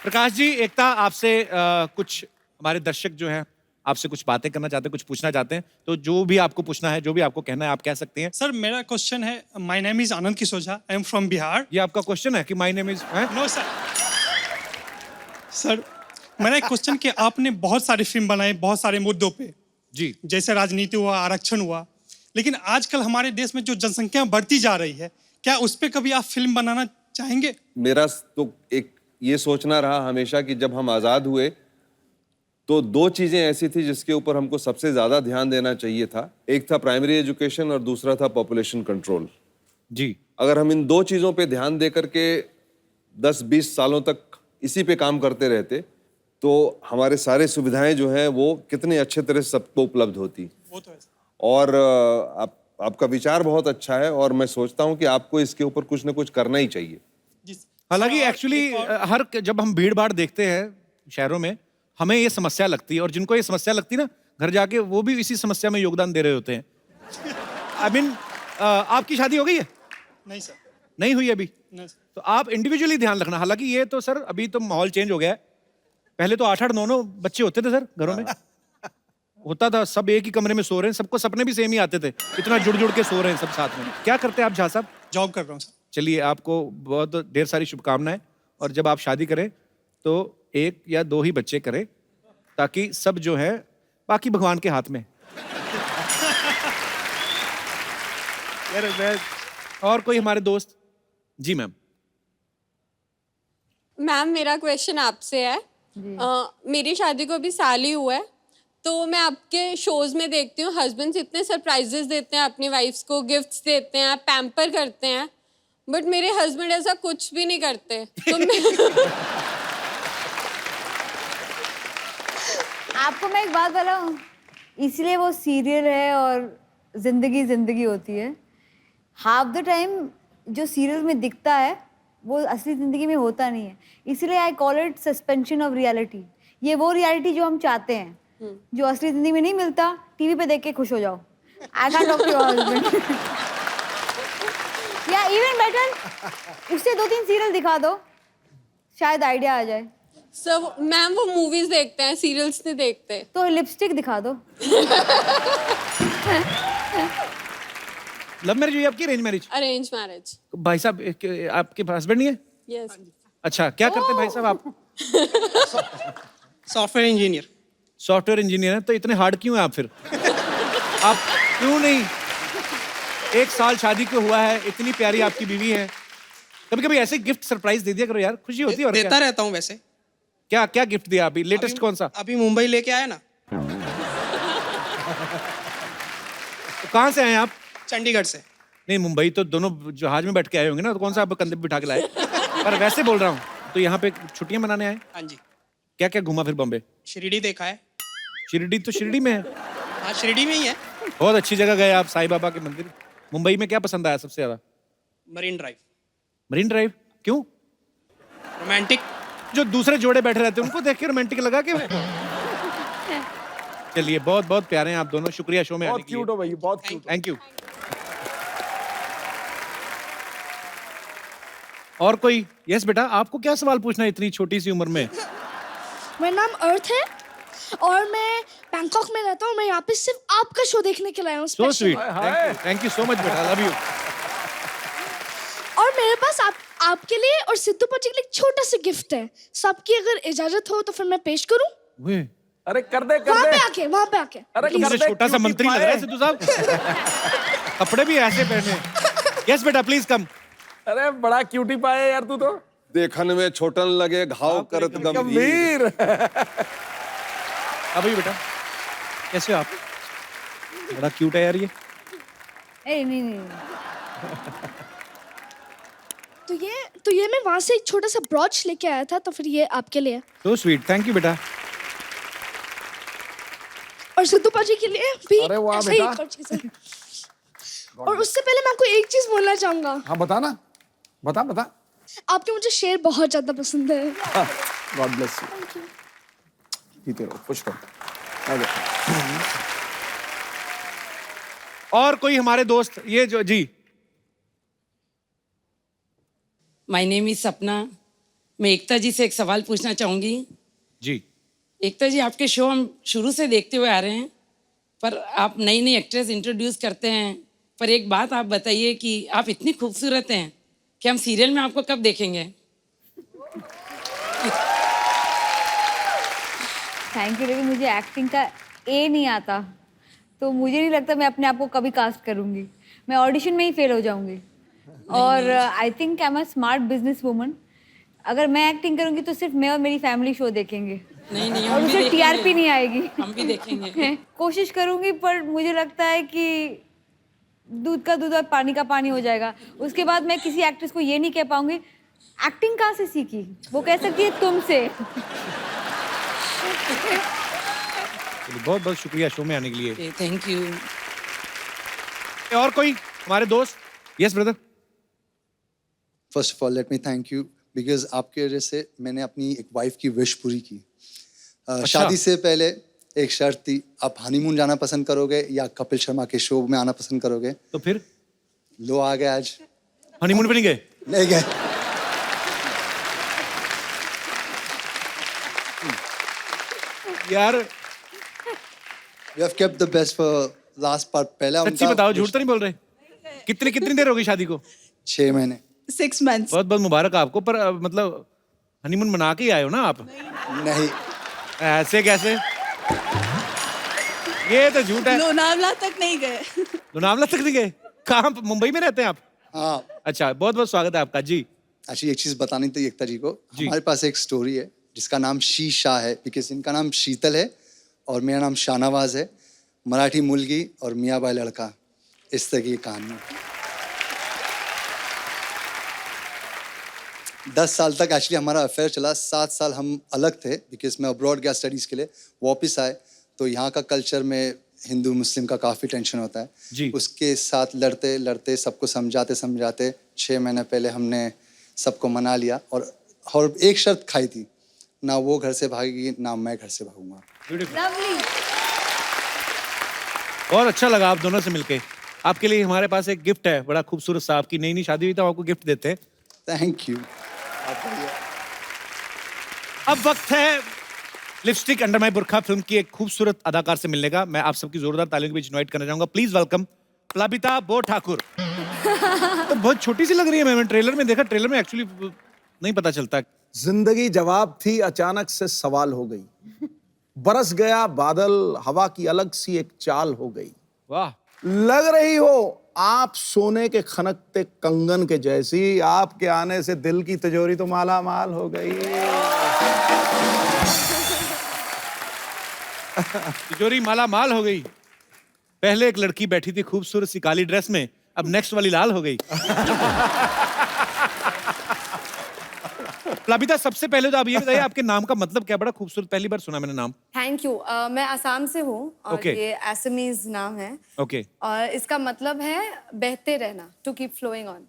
Speaker 1: प्रकाश जी, एकता आपसे कुछ हमारे दर्शक जो हैं आपसे कुछ बातें करना चाहते हैं, कुछ पूछना चाहते हैं, तो जो भी आपको पूछना है, जो भी आपको कहना है आप कह सकते हैं।
Speaker 8: सर मेरा क्वेश्चन है, my name is Anand Kishore, I am from Bihar.
Speaker 1: ये आपका क्वेश्चन है कि my name is?
Speaker 8: No sir. Sir मेरा एक क्वेश्चन कि आपने बहुत सारी फिल्म बनाई बहुत सारे मुद्दों पे,
Speaker 1: जी
Speaker 8: जैसे राजनीति हुआ, आरक्षण हुआ, लेकिन आजकल हमारे देश में जो जनसंख्या बढ़ती जा रही है, क्या उस पर कभी आप फिल्म बनाना चाहेंगे?
Speaker 5: मेरा तो एक ये सोचना रहा हमेशा कि जब हम आजाद हुए तो 2 चीजें ऐसी थी जिसके ऊपर हमको सबसे ज्यादा ध्यान देना चाहिए था। एक था प्राइमरी एजुकेशन और दूसरा था पॉपुलेशन कंट्रोल।
Speaker 1: जी,
Speaker 5: अगर हम इन 2 चीजों पे ध्यान दे करके 10-20 सालों तक इसी पे काम करते रहते तो हमारे सारे सुविधाएं जो हैं वो कितने अच्छे तरह से सबको उपलब्ध होती।
Speaker 8: वो तो है।
Speaker 5: और आपका विचार बहुत अच्छा है और मैं सोचता हूं कि आपको इसके ऊपर कुछ ना कुछ करना ही चाहिए।
Speaker 8: जी।
Speaker 1: हालांकि
Speaker 8: और
Speaker 1: एक्चुअली
Speaker 8: एक और-
Speaker 1: हर जब हम भीड़ भाड़ देखते हैं शहरों में, हमें ये समस्या लगती है, और जिनको ये समस्या लगती है ना घर जाके वो भी इसी समस्या में योगदान दे रहे होते हैं। आई मीन आपकी शादी हो गई है?
Speaker 8: नहीं सर।
Speaker 1: नहीं हुई अभी?
Speaker 8: नहीं सर।
Speaker 1: तो आप इंडिविजुअली ध्यान रखना। हालांकि ये तो सर अभी तो माहौल चेंज हो गया है। पहले तो 8-8, 9-9 बच्चे होते थे सर घरों में। होता था, सब एक ही कमरे में सो रहे हैं, सबको सपने भी सेम ही आते थे, इतना जुड़ जुड़ के सो रहे हैं सब साथ में। क्या करते हैं आप झा साहब?
Speaker 8: जॉब कर रहा हूँ सर।
Speaker 1: चलिए आपको बहुत ढेर सारी शुभकामनाएं, और जब आप शादी करें तो 1 या 2 ही बच्चे करें ताकि सब जो है बाकी भगवान के हाथ में। और कोई हमारे दोस्त? जी मैम।
Speaker 9: मैम मेरा क्वेश्चन आपसे है। मेरी शादी को अभी साल ही हुआ है, तो मैं आपके शोज में देखती हूँ हस्बैंड्स इतने सरप्राइजेस देते हैं अपनी वाइफ्स को, गिफ्ट्स देते हैं, पैम्पर करते हैं, बट मेरे हस्बैंड ऐसा कुछ भी नहीं करते तो मैं
Speaker 6: आपको मैं एक बात बताऊं, इसलिए वो सीरियल है और जिंदगी जिंदगी होती है। हाफ द टाइम जो सीरियल में दिखता है वो असली जिंदगी में होता नहीं है, इसलिए I call it suspension of reality. ये वो रियलिटी जो हम चाहते हैं, जो असली जिंदगी में नहीं मिलता, टीवी पे देख के खुश हो जाओ। I can talk to your husband या इवन बेटर उससे 2-3 सीरियल दिखा दो, शायद आइडिया आ जाए।
Speaker 9: सब मैम वो मूवीज देखते हैं, सीरियल्स नहीं देखते।
Speaker 6: तो लिपस्टिक दिखा दो।
Speaker 1: लव मैरिज हुई आपकी, अरेंज मैरिज?
Speaker 9: Arrange marriage.
Speaker 1: भाई साहब आपके हस्बैंड नहीं है?
Speaker 9: यस।
Speaker 1: अच्छा, क्या करते हैं भाई साहब आप?
Speaker 8: Software engineer.
Speaker 1: सॉफ्टवेयर इंजीनियर है, तो इतने हार्ड क्यों हैं आप फिर? आप क्यों नहीं, 1 साल शादी को हुआ है, इतनी प्यारी आपकी बीवी है, कभी कभी ऐसे गिफ्ट सरप्राइज दे दिया करो यार, खुशी होती है। और
Speaker 8: देता
Speaker 1: क्या
Speaker 8: रहता हूँ वैसे।
Speaker 1: क्या क्या गिफ्ट दिया अभी लेटेस्ट? कौन सा?
Speaker 8: अभी मुंबई लेके आया ना।
Speaker 1: तो कहाँ से आए आप?
Speaker 8: चंडीगढ़ से।
Speaker 1: नहीं, मुंबई तो दोनों जहाज में बैठ के आए होंगे ना, तो कौन सा आप कंधे पे बिठा के लाए? पर वैसे बोल रहा हूँ, तो यहाँ पे छुट्टियां मनाने आए?
Speaker 8: हाँ जी।
Speaker 1: क्या क्या घूमा फिर बॉम्बे?
Speaker 8: शिरडी देखा है।
Speaker 1: शिरडी तो शिरडी में है।
Speaker 8: हाँ, शिरडी में ही है।
Speaker 1: बहुत अच्छी जगह गए आप, साईं बाबा के मंदिर। मुंबई में क्या पसंद आया सबसे ज्यादा?
Speaker 8: Marine drive.
Speaker 1: मरीन ड्राइव क्यों?
Speaker 8: रोमांटिक।
Speaker 1: जो दूसरे जोड़े बैठे रहते हैं उनको देख के रोमांटिक लगा के? चलिए, बहुत बहुत प्यारे हैं आप दोनों, शुक्रिया शो में आने
Speaker 4: बहुत
Speaker 1: के लिए।
Speaker 4: क्यूट हो भाई, बहुत क्यूट।
Speaker 1: Thank you. और कोई? यस बेटा, आपको क्या सवाल पूछना है इतनी छोटी सी उम्र में?
Speaker 10: मेरा नाम अर्थ है और मैं बैंकॉक में रहता हूँ। मैं यहाँ पे सिर्फ आपका शो देखने के लिए आया हूँ।
Speaker 1: सो
Speaker 10: special।
Speaker 1: Sweet, thank you so much बेटा, लव यू।
Speaker 10: और मेरे पास आपके लिए और सिद्धू पाजी के लिए एक छोटा सा गिफ्ट है। सबकी अगर इजाजत हो तो फिर मैं पेश करूँ?
Speaker 4: अरे कर दे
Speaker 10: वहाँ पे आके, वहाँ पे आके।
Speaker 4: अरे
Speaker 1: मुझे छोटा सा मंत्री लग रहा है सिद्धू साहब। कपड़े भी ऐसे पहने। यस बेटा, प्लीज कम।
Speaker 4: अरे बड़ा क्यूटी पाया यार तू तो।
Speaker 5: देखने में छोटन लगे, घाव करत गंभीर।
Speaker 1: अभी बेटा, कैसे हो आप? बड़ा क्यूट है यार ये।
Speaker 6: नहीं नहीं,
Speaker 10: तो ये मैं वहाँ से एक छोटा सा ब्रॉच लेके आया था, तो फिर ये आपके लिए।
Speaker 1: सो स्वीट, थैंक यू बेटा।
Speaker 10: और सिद्धू पाजी के लिए भी
Speaker 4: अरे वाह
Speaker 10: ऐसा ही
Speaker 4: बेटा।
Speaker 10: एक और चीज़ है। और उससे पहले मैं आपको एक चीज बोलना चाहूंगा।
Speaker 4: हाँ बता ना, बता बता।
Speaker 10: आपके मुझे शेर बहुत ज्यादा पसंद है।
Speaker 4: God bless you. जीते रहो, खुश रहो।
Speaker 1: और कोई हमारे दोस्त, ये जो जी।
Speaker 11: माय नेम इज सपना। मैं एकता जी से एक सवाल पूछना चाहूंगी।
Speaker 1: जी।
Speaker 11: एकता जी, आपके शो हम शुरू से देखते हुए आ रहे हैं, पर आप नई नई एक्ट्रेस इंट्रोड्यूस करते हैं, पर एक बात आप बताइए कि आप इतनी खूबसूरत हैं कि हम सीरियल में आपको कब देखेंगे?
Speaker 6: थैंक यू, लेकिन मुझे एक्टिंग का ए नहीं आता, तो मुझे नहीं लगता मैं अपने आप को कभी कास्ट करूंगी। मैं ऑडिशन में ही फेल हो जाऊंगी। और I think I am a smart business woman. अगर मैं एक्टिंग करूंगी तो सिर्फ मैं और मेरी फैमिली शो देखेंगे।
Speaker 11: नहीं,
Speaker 6: और
Speaker 11: हम भी
Speaker 6: उसे
Speaker 11: देखेंगे।
Speaker 6: टीआरपी नहीं आएगी।
Speaker 11: हम भी देखेंगे।
Speaker 6: कोशिश करूंगी, पर मुझे लगता है कि दूध का दूध और पानी का पानी हो जाएगा। उसके बाद मैं किसी एक्ट्रेस को ये नहीं कह पाऊंगी एक्टिंग कहाँ से सीखी, वो कह सकती है तुमसे।
Speaker 1: बहुत बहुत शुक्रिया शो में आने के लिए।
Speaker 11: Thank you.
Speaker 1: और कोई हमारे दोस्त? Yes brother.
Speaker 12: First of all let me thank you, because आपके वजह से मैंने अपनी एक वाइफ की विश पूरी की। शादी से पहले एक शर्त थी, आप हनीमून जाना पसंद करोगे या कपिल शर्मा के शो में आना पसंद करोगे?
Speaker 1: तो फिर
Speaker 12: लो आ गए आज।
Speaker 1: हनीमून पे नहीं गए?
Speaker 12: नहीं गए।
Speaker 1: यार
Speaker 12: We have kept the best for last part। पहला
Speaker 1: सच्ची बताओ, झूठ तो नहीं बोल रहे? कितनी देर हो गई शादी को?
Speaker 12: 6 महीने।
Speaker 7: 6 months।
Speaker 1: बहुत बहुत मुबारक आपको। पर मतलब हनीमून मना के ही आए हो ना आप?
Speaker 12: नहीं।
Speaker 1: ऐसे कैसे? ये तो झूठ है।
Speaker 7: लोनावला तक नहीं गए।
Speaker 1: लोनावला तक नहीं गए? कहाँ, मुंबई में रहते हैं आप?
Speaker 12: हाँ।
Speaker 1: अच्छा, बहुत बहुत स्वागत है आपका जी।
Speaker 12: एक्चुअली एक चीज बतानी थी एकता जी को। हमारे पास एक स्टोरी है जिसका नाम शीशा है, बिकॉज इनका नाम शीतल है और मेरा नाम शाहनवाज है। मराठी मुलगी और मियाँ बाई लड़का, इस तरह की कहानी है। 10 साल तक एक्चुअली हमारा अफेयर चला। 7 साल हम अलग थे बिकॉज मैं अब्रॉड गया स्टडीज़ के लिए। वापस आए तो यहाँ का कल्चर में हिंदू मुस्लिम का काफ़ी टेंशन होता है
Speaker 1: जी।
Speaker 12: उसके साथ लड़ते लड़ते सबको समझाते समझाते 6 महीने पहले हमने सबको मना लिया और एक शर्त खाई थी, ना वो घर से भागेगी ना मैं घर से भागूंगा।
Speaker 6: लवली।
Speaker 1: बहुत अच्छा लगा आप दोनों से मिलके। आपके लिए हमारे पास एक गिफ्ट है, बड़ा खूबसूरत सा। आपकी नई नई शादी हुई तो आपको गिफ्ट देते हैं।
Speaker 12: Thank you.
Speaker 1: अब वक्त है लिपस्टिक अंडर माय बुर्खा फिल्म की एक खूबसूरत अदाकार से मिलने का। मैं आप सबकी जोरदार तालियों के बीच इनवाइट करना चाहूंगा। प्लीज वेलकम प्लाबिता बो ठाकुर। तो बहुत छोटी सी लग रही है। मैंने ट्रेलर में देखा, ट्रेलर में एक्चुअली नहीं पता चलता।
Speaker 4: जिंदगी जवाब थी, अचानक से सवाल हो गई। बरस गया बादल, हवा की अलग सी एक चाल हो गई।
Speaker 1: वाह।
Speaker 4: लग रही हो आप सोने के खनकते कंगन के जैसी, आपके आने से दिल की तिजोरी तो माला माल हो गई।
Speaker 1: तिजोरी माला माल हो गई। पहले एक लड़की बैठी थी खूबसूरत सी काली ड्रेस में, अब नेक्स्ट वाली लाल हो गई। प्लाबिता, सबसे पहले तो आप ये बताइए आपके नाम का मतलब क्या? बड़ा खूबसूरत, पहली बार सुना मैंने नाम।
Speaker 13: Thank you. मैं असम से हूँ और
Speaker 1: Okay.
Speaker 13: ये असमीज नाम है
Speaker 1: ओके।
Speaker 13: और इसका मतलब है बहते रहना, टू कीप फ्लोइंग ऑन।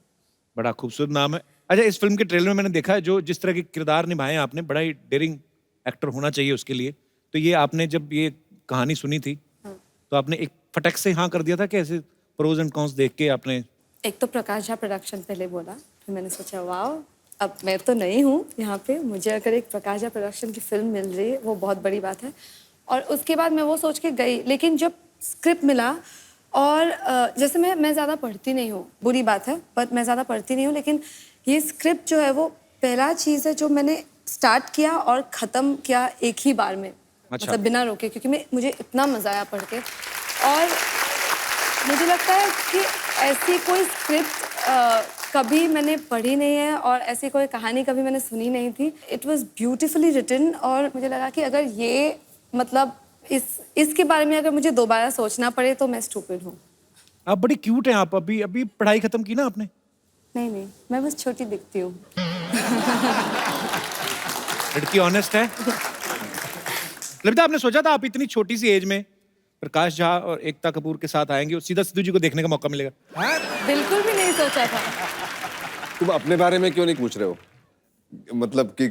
Speaker 1: बड़ा खूबसूरत नाम है। अच्छा, इस फिल्म के ट्रेलर में मैंने देखा है जो जिस तरह के किरदार निभाए हैं आपने, बड़ा ही डेयरिंग एक्टर होना चाहिए उसके लिए। तो ये आपने जब ये कहानी सुनी थी तो आपने एक फटक से हाँ कर दिया था कि ऐसे प्रोज एंड कॉन्स देख के आपने?
Speaker 13: एक तो प्रकाश झा प्रोडक्शन पहले बोला, फिर मैंने सोचा वाह, अब मैं तो नहीं हूँ यहाँ पे, मुझे अगर एक प्रकाश झा प्रोडक्शन की फिल्म मिल रही है वो बहुत बड़ी बात है। और उसके बाद मैं वो सोच के गई, लेकिन जब स्क्रिप्ट मिला और जैसे मैं ज़्यादा पढ़ती नहीं हूँ, बुरी बात है, बट मैं ज़्यादा पढ़ती नहीं हूँ, लेकिन ये स्क्रिप्ट जो है वो पहला चीज़ है जो मैंने स्टार्ट किया और ख़त्म किया एक ही बार में।
Speaker 1: अच्छा।
Speaker 13: मतलब बिना रोके, क्योंकि मुझे इतना मज़ा आया पढ़ के। और मुझे लगता है कि ऐसी कोई स्क्रिप्ट कभी मैंने पढ़ी नहीं है और ऐसी कोई कहानी कभी मैंने सुनी नहीं थी। इट वॉज ब्यूटिफुली रिटन और मुझे लगा कि अगर ये मतलब इसके बारे में अगर मुझे दोबारा सोचना पड़े तो मैं स्टूपिड हूँ।
Speaker 1: आप बड़ी क्यूट हैं। आप अभी अभी पढ़ाई खत्म की ना आपने?
Speaker 13: नहीं, मैं बस छोटी दिखती हूँ।
Speaker 1: लड़की ऑनेस्ट है। ललिता, आपने सोचा था आप इतनी छोटी सी एज में प्रकाश झा और एकता कपूर के साथ आएंगे और सीधा सिद्धू जी को देखने का मौका मिलेगा?
Speaker 13: बिल्कुल भी नहीं सोचा था।
Speaker 5: तुम अपने बारे में क्यों नहीं पूछ रहे हो? मतलब कि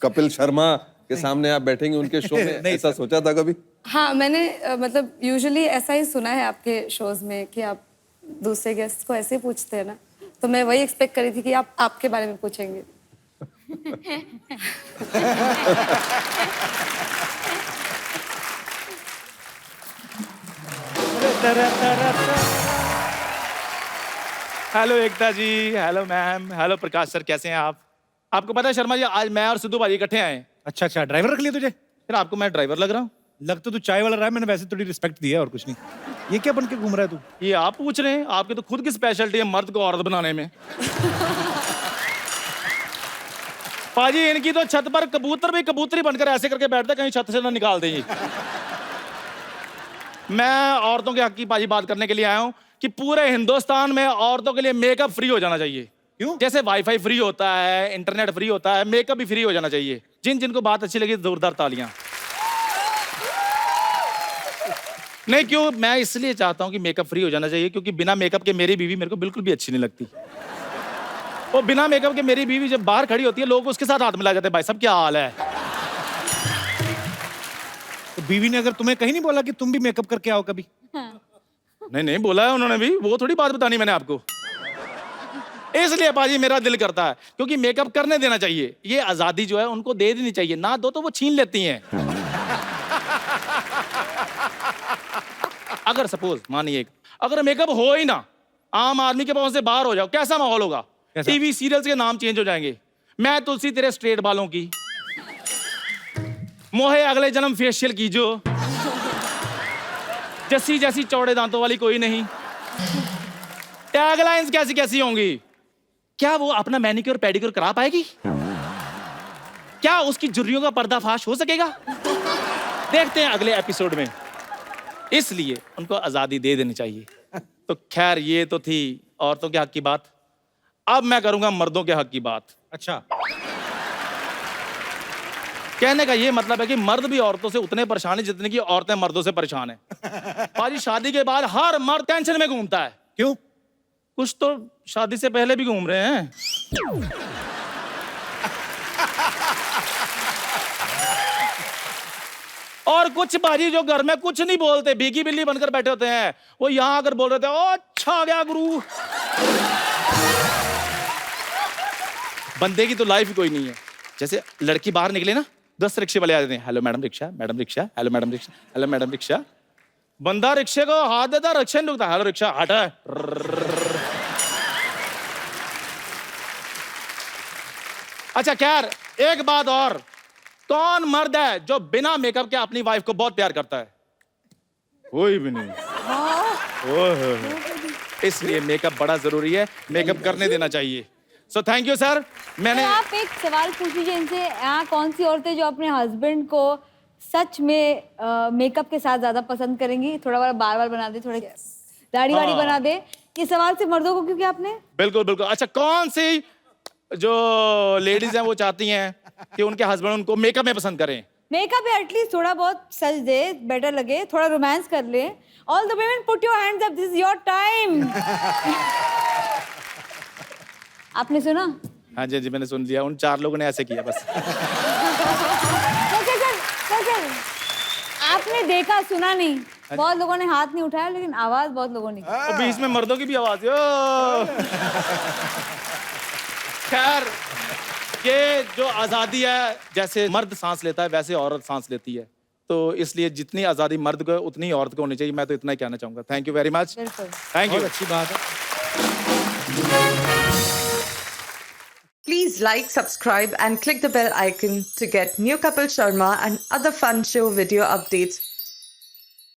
Speaker 5: कपिल शर्मा के सामने आप बैठेंगे उनके शो में, ऐसा सोचा था कभी?
Speaker 13: हाँ, मैंने मतलब यूजुअली ऐसा ही सुना है आपके शोज में कि आप दूसरे गेस्ट को ऐसे पूछते हैं ना, तो मैं वही एक्सपेक्ट करी थी कि आप आपके बारे में पूछेंगे।
Speaker 3: हेलो एकता जी, हेलो मैम, हेलो प्रकाश सर, कैसे हैं आप? आपको पता है शर्मा जी, आज मैं और सिद्धू भाई इकट्ठे आए हैं।
Speaker 1: अच्छा अच्छा, ड्राइवर रख लिया तुझे?
Speaker 3: फिर आपको मैं ड्राइवर लग रहा हूँ?
Speaker 1: लग तो तू चाय वाला रहा है, मैंने वैसे थोड़ी रिस्पेक्ट दी है और कुछ नहीं। ये क्या बन के घूम रहा है तू?
Speaker 3: ये आप पूछ रहे हैं? आपकी तो खुद की स्पेशलिटी है मर्द को औरत बनाने में। पाजी, इनकी तो छत पर कबूतर भी कबूतरी बनकर ऐसे करके बैठते कहीं छत से ना निकाल दें। मैं औरतों के हक की पाजी बात करने के लिए आया हूँ कि पूरे हिंदुस्तान में औरतों के लिए मेकअप फ्री हो जाना चाहिए।
Speaker 1: क्यों?
Speaker 3: जैसे वाईफाई फ्री होता है, इंटरनेट फ्री होता है, मेकअप भी फ्री हो जाना चाहिए। जिन जिनको बात अच्छी लगी जोरदार तालियां। नहीं, क्यों? मैं इसलिए चाहता हूं कि मेकअप फ्री हो जाना चाहिए क्योंकि बिना मेकअप के मेरी बीवी मेरे को बिल्कुल भी अच्छी नहीं लगती। और बिना मेकअप के मेरी बीवी जब बाहर खड़ी होती है लोग उसके साथ हाथ मिला जाते हैं, भाई साहब क्या हाल है?
Speaker 1: तो बीवी ने अगर तुम्हें कहीं नहीं बोला कि तुम भी मेकअप करके आओ कभी?
Speaker 3: नहीं बोला है उन्होंने भी, वो थोड़ी बात बतानी मैंने आपको। इसलिए पाजी मेरा दिल करता है क्योंकि मेकअप करने देना चाहिए। ये आजादी जो है उनको दे देनी चाहिए, ना दो तो वो छीन लेती हैं। अगर सपोज मानिए अगर मेकअप हो ही ना, आम आदमी के पास से बाहर हो जाओ, कैसा माहौल होगा? टीवी सीरियल्स के नाम चेंज हो जाएंगे। मैं तुलसी तेरे स्ट्रेट बालों की, मोहे अगले जन्म फेशियल कीजो, जैसी जैसी चौड़े दांतों वाली कोई नहीं। टैगलाइंस कैसी कैसी होंगी? क्या वो अपना मैनिक्योर पेडिक्योर करा पाएगी? क्या उसकी झुर्रियों का पर्दाफाश हो सकेगा? देखते हैं अगले एपिसोड में। इसलिए उनको आजादी दे देनी चाहिए। तो खैर, ये तो थी औरतों के हक की बात। अब मैं करूंगा मर्दों के हक की बात।
Speaker 1: अच्छा।
Speaker 3: कहने का ये मतलब है कि मर्द भी औरतों से उतने परेशान है जितने की औरतें मर्दों से परेशान है। पाजी शादी के बाद हर मर्द टेंशन में घूमता है।
Speaker 1: क्यों?
Speaker 3: कुछ तो शादी से पहले भी घूम रहे हैं। और कुछ बाजी जो घर में कुछ नहीं बोलते, भीगी बिल्ली बनकर बैठे होते हैं, वो यहां आकर बोल रहे थे, ओ अच्छा आ गया गुरु। बंदे की तो लाइफ कोई नहीं है। जैसे लड़की बाहर निकले ना, 10 रिक्शे वाले आ जाते हैं, hello madam rickshaw, madam rickshaw, hello madam rickshaw, hello madam rickshaw. बंदा रिक्शे को हाथ देता, रिक्शा नहीं रुकता, हेलो रिक्शा हटा। अच्छा खैर, एक बात और, कौन मर्द है जो बिना मेकअप के अपनी वाइफ को बहुत प्यार करता है? कोई भी नहीं। इसलिए मेकअप बड़ा जरूरी है, मेकअप करने देना चाहिए। सो थैंक यू सर। मैंने
Speaker 6: तो आप एक सवाल पूछ लीजिए इनसे, यहाँ कौन सी औरतें जो अपने हस्बैंड को सच में मेकअप के साथ ज्यादा पसंद करेंगी? थोड़ा बार बार बना दे, थोड़े दाढ़ी वाड़ी बना दे। ये सवाल सिर्फ मर्दों को क्यों किया आपने?
Speaker 3: बिल्कुल बिल्कुल। अच्छा, कौन सी जो लेडीज हैं वो चाहती हैं कि उनके हस्बैंड उनको मेकअप में पसंद करें?
Speaker 6: मेकअप है, एटलीस्ट थोड़ा बहुत सज दे, बेटर लगे, थोड़ा रोमांस कर ले। All the women put your hands up, this is your time. आपने सुना?
Speaker 3: हाँ जी जी, मैंने सुन लिया। उन 4 लोगों ने ऐसे किया बस।
Speaker 6: सर, आपने देखा, सुना नहीं? बहुत लोगों ने हाथ नहीं उठाया, लेकिन आवाज बहुत लोगों ने की।
Speaker 3: और बीच में मर्दों की भी आवाज है। खैर, ये जो आजादी है, जैसे मर्द सांस लेता है वैसे औरत सांस लेती है, तो इसलिए जितनी आजादी मर्द को उतनी औरत को होनी चाहिए। मैं तो इतना ही कहना चाहूंगा। Thank you very much. Thank you.
Speaker 1: अच्छी बात है।
Speaker 14: Please like, subscribe and click the bell icon to get new Kapil Sharma and other fun show video updates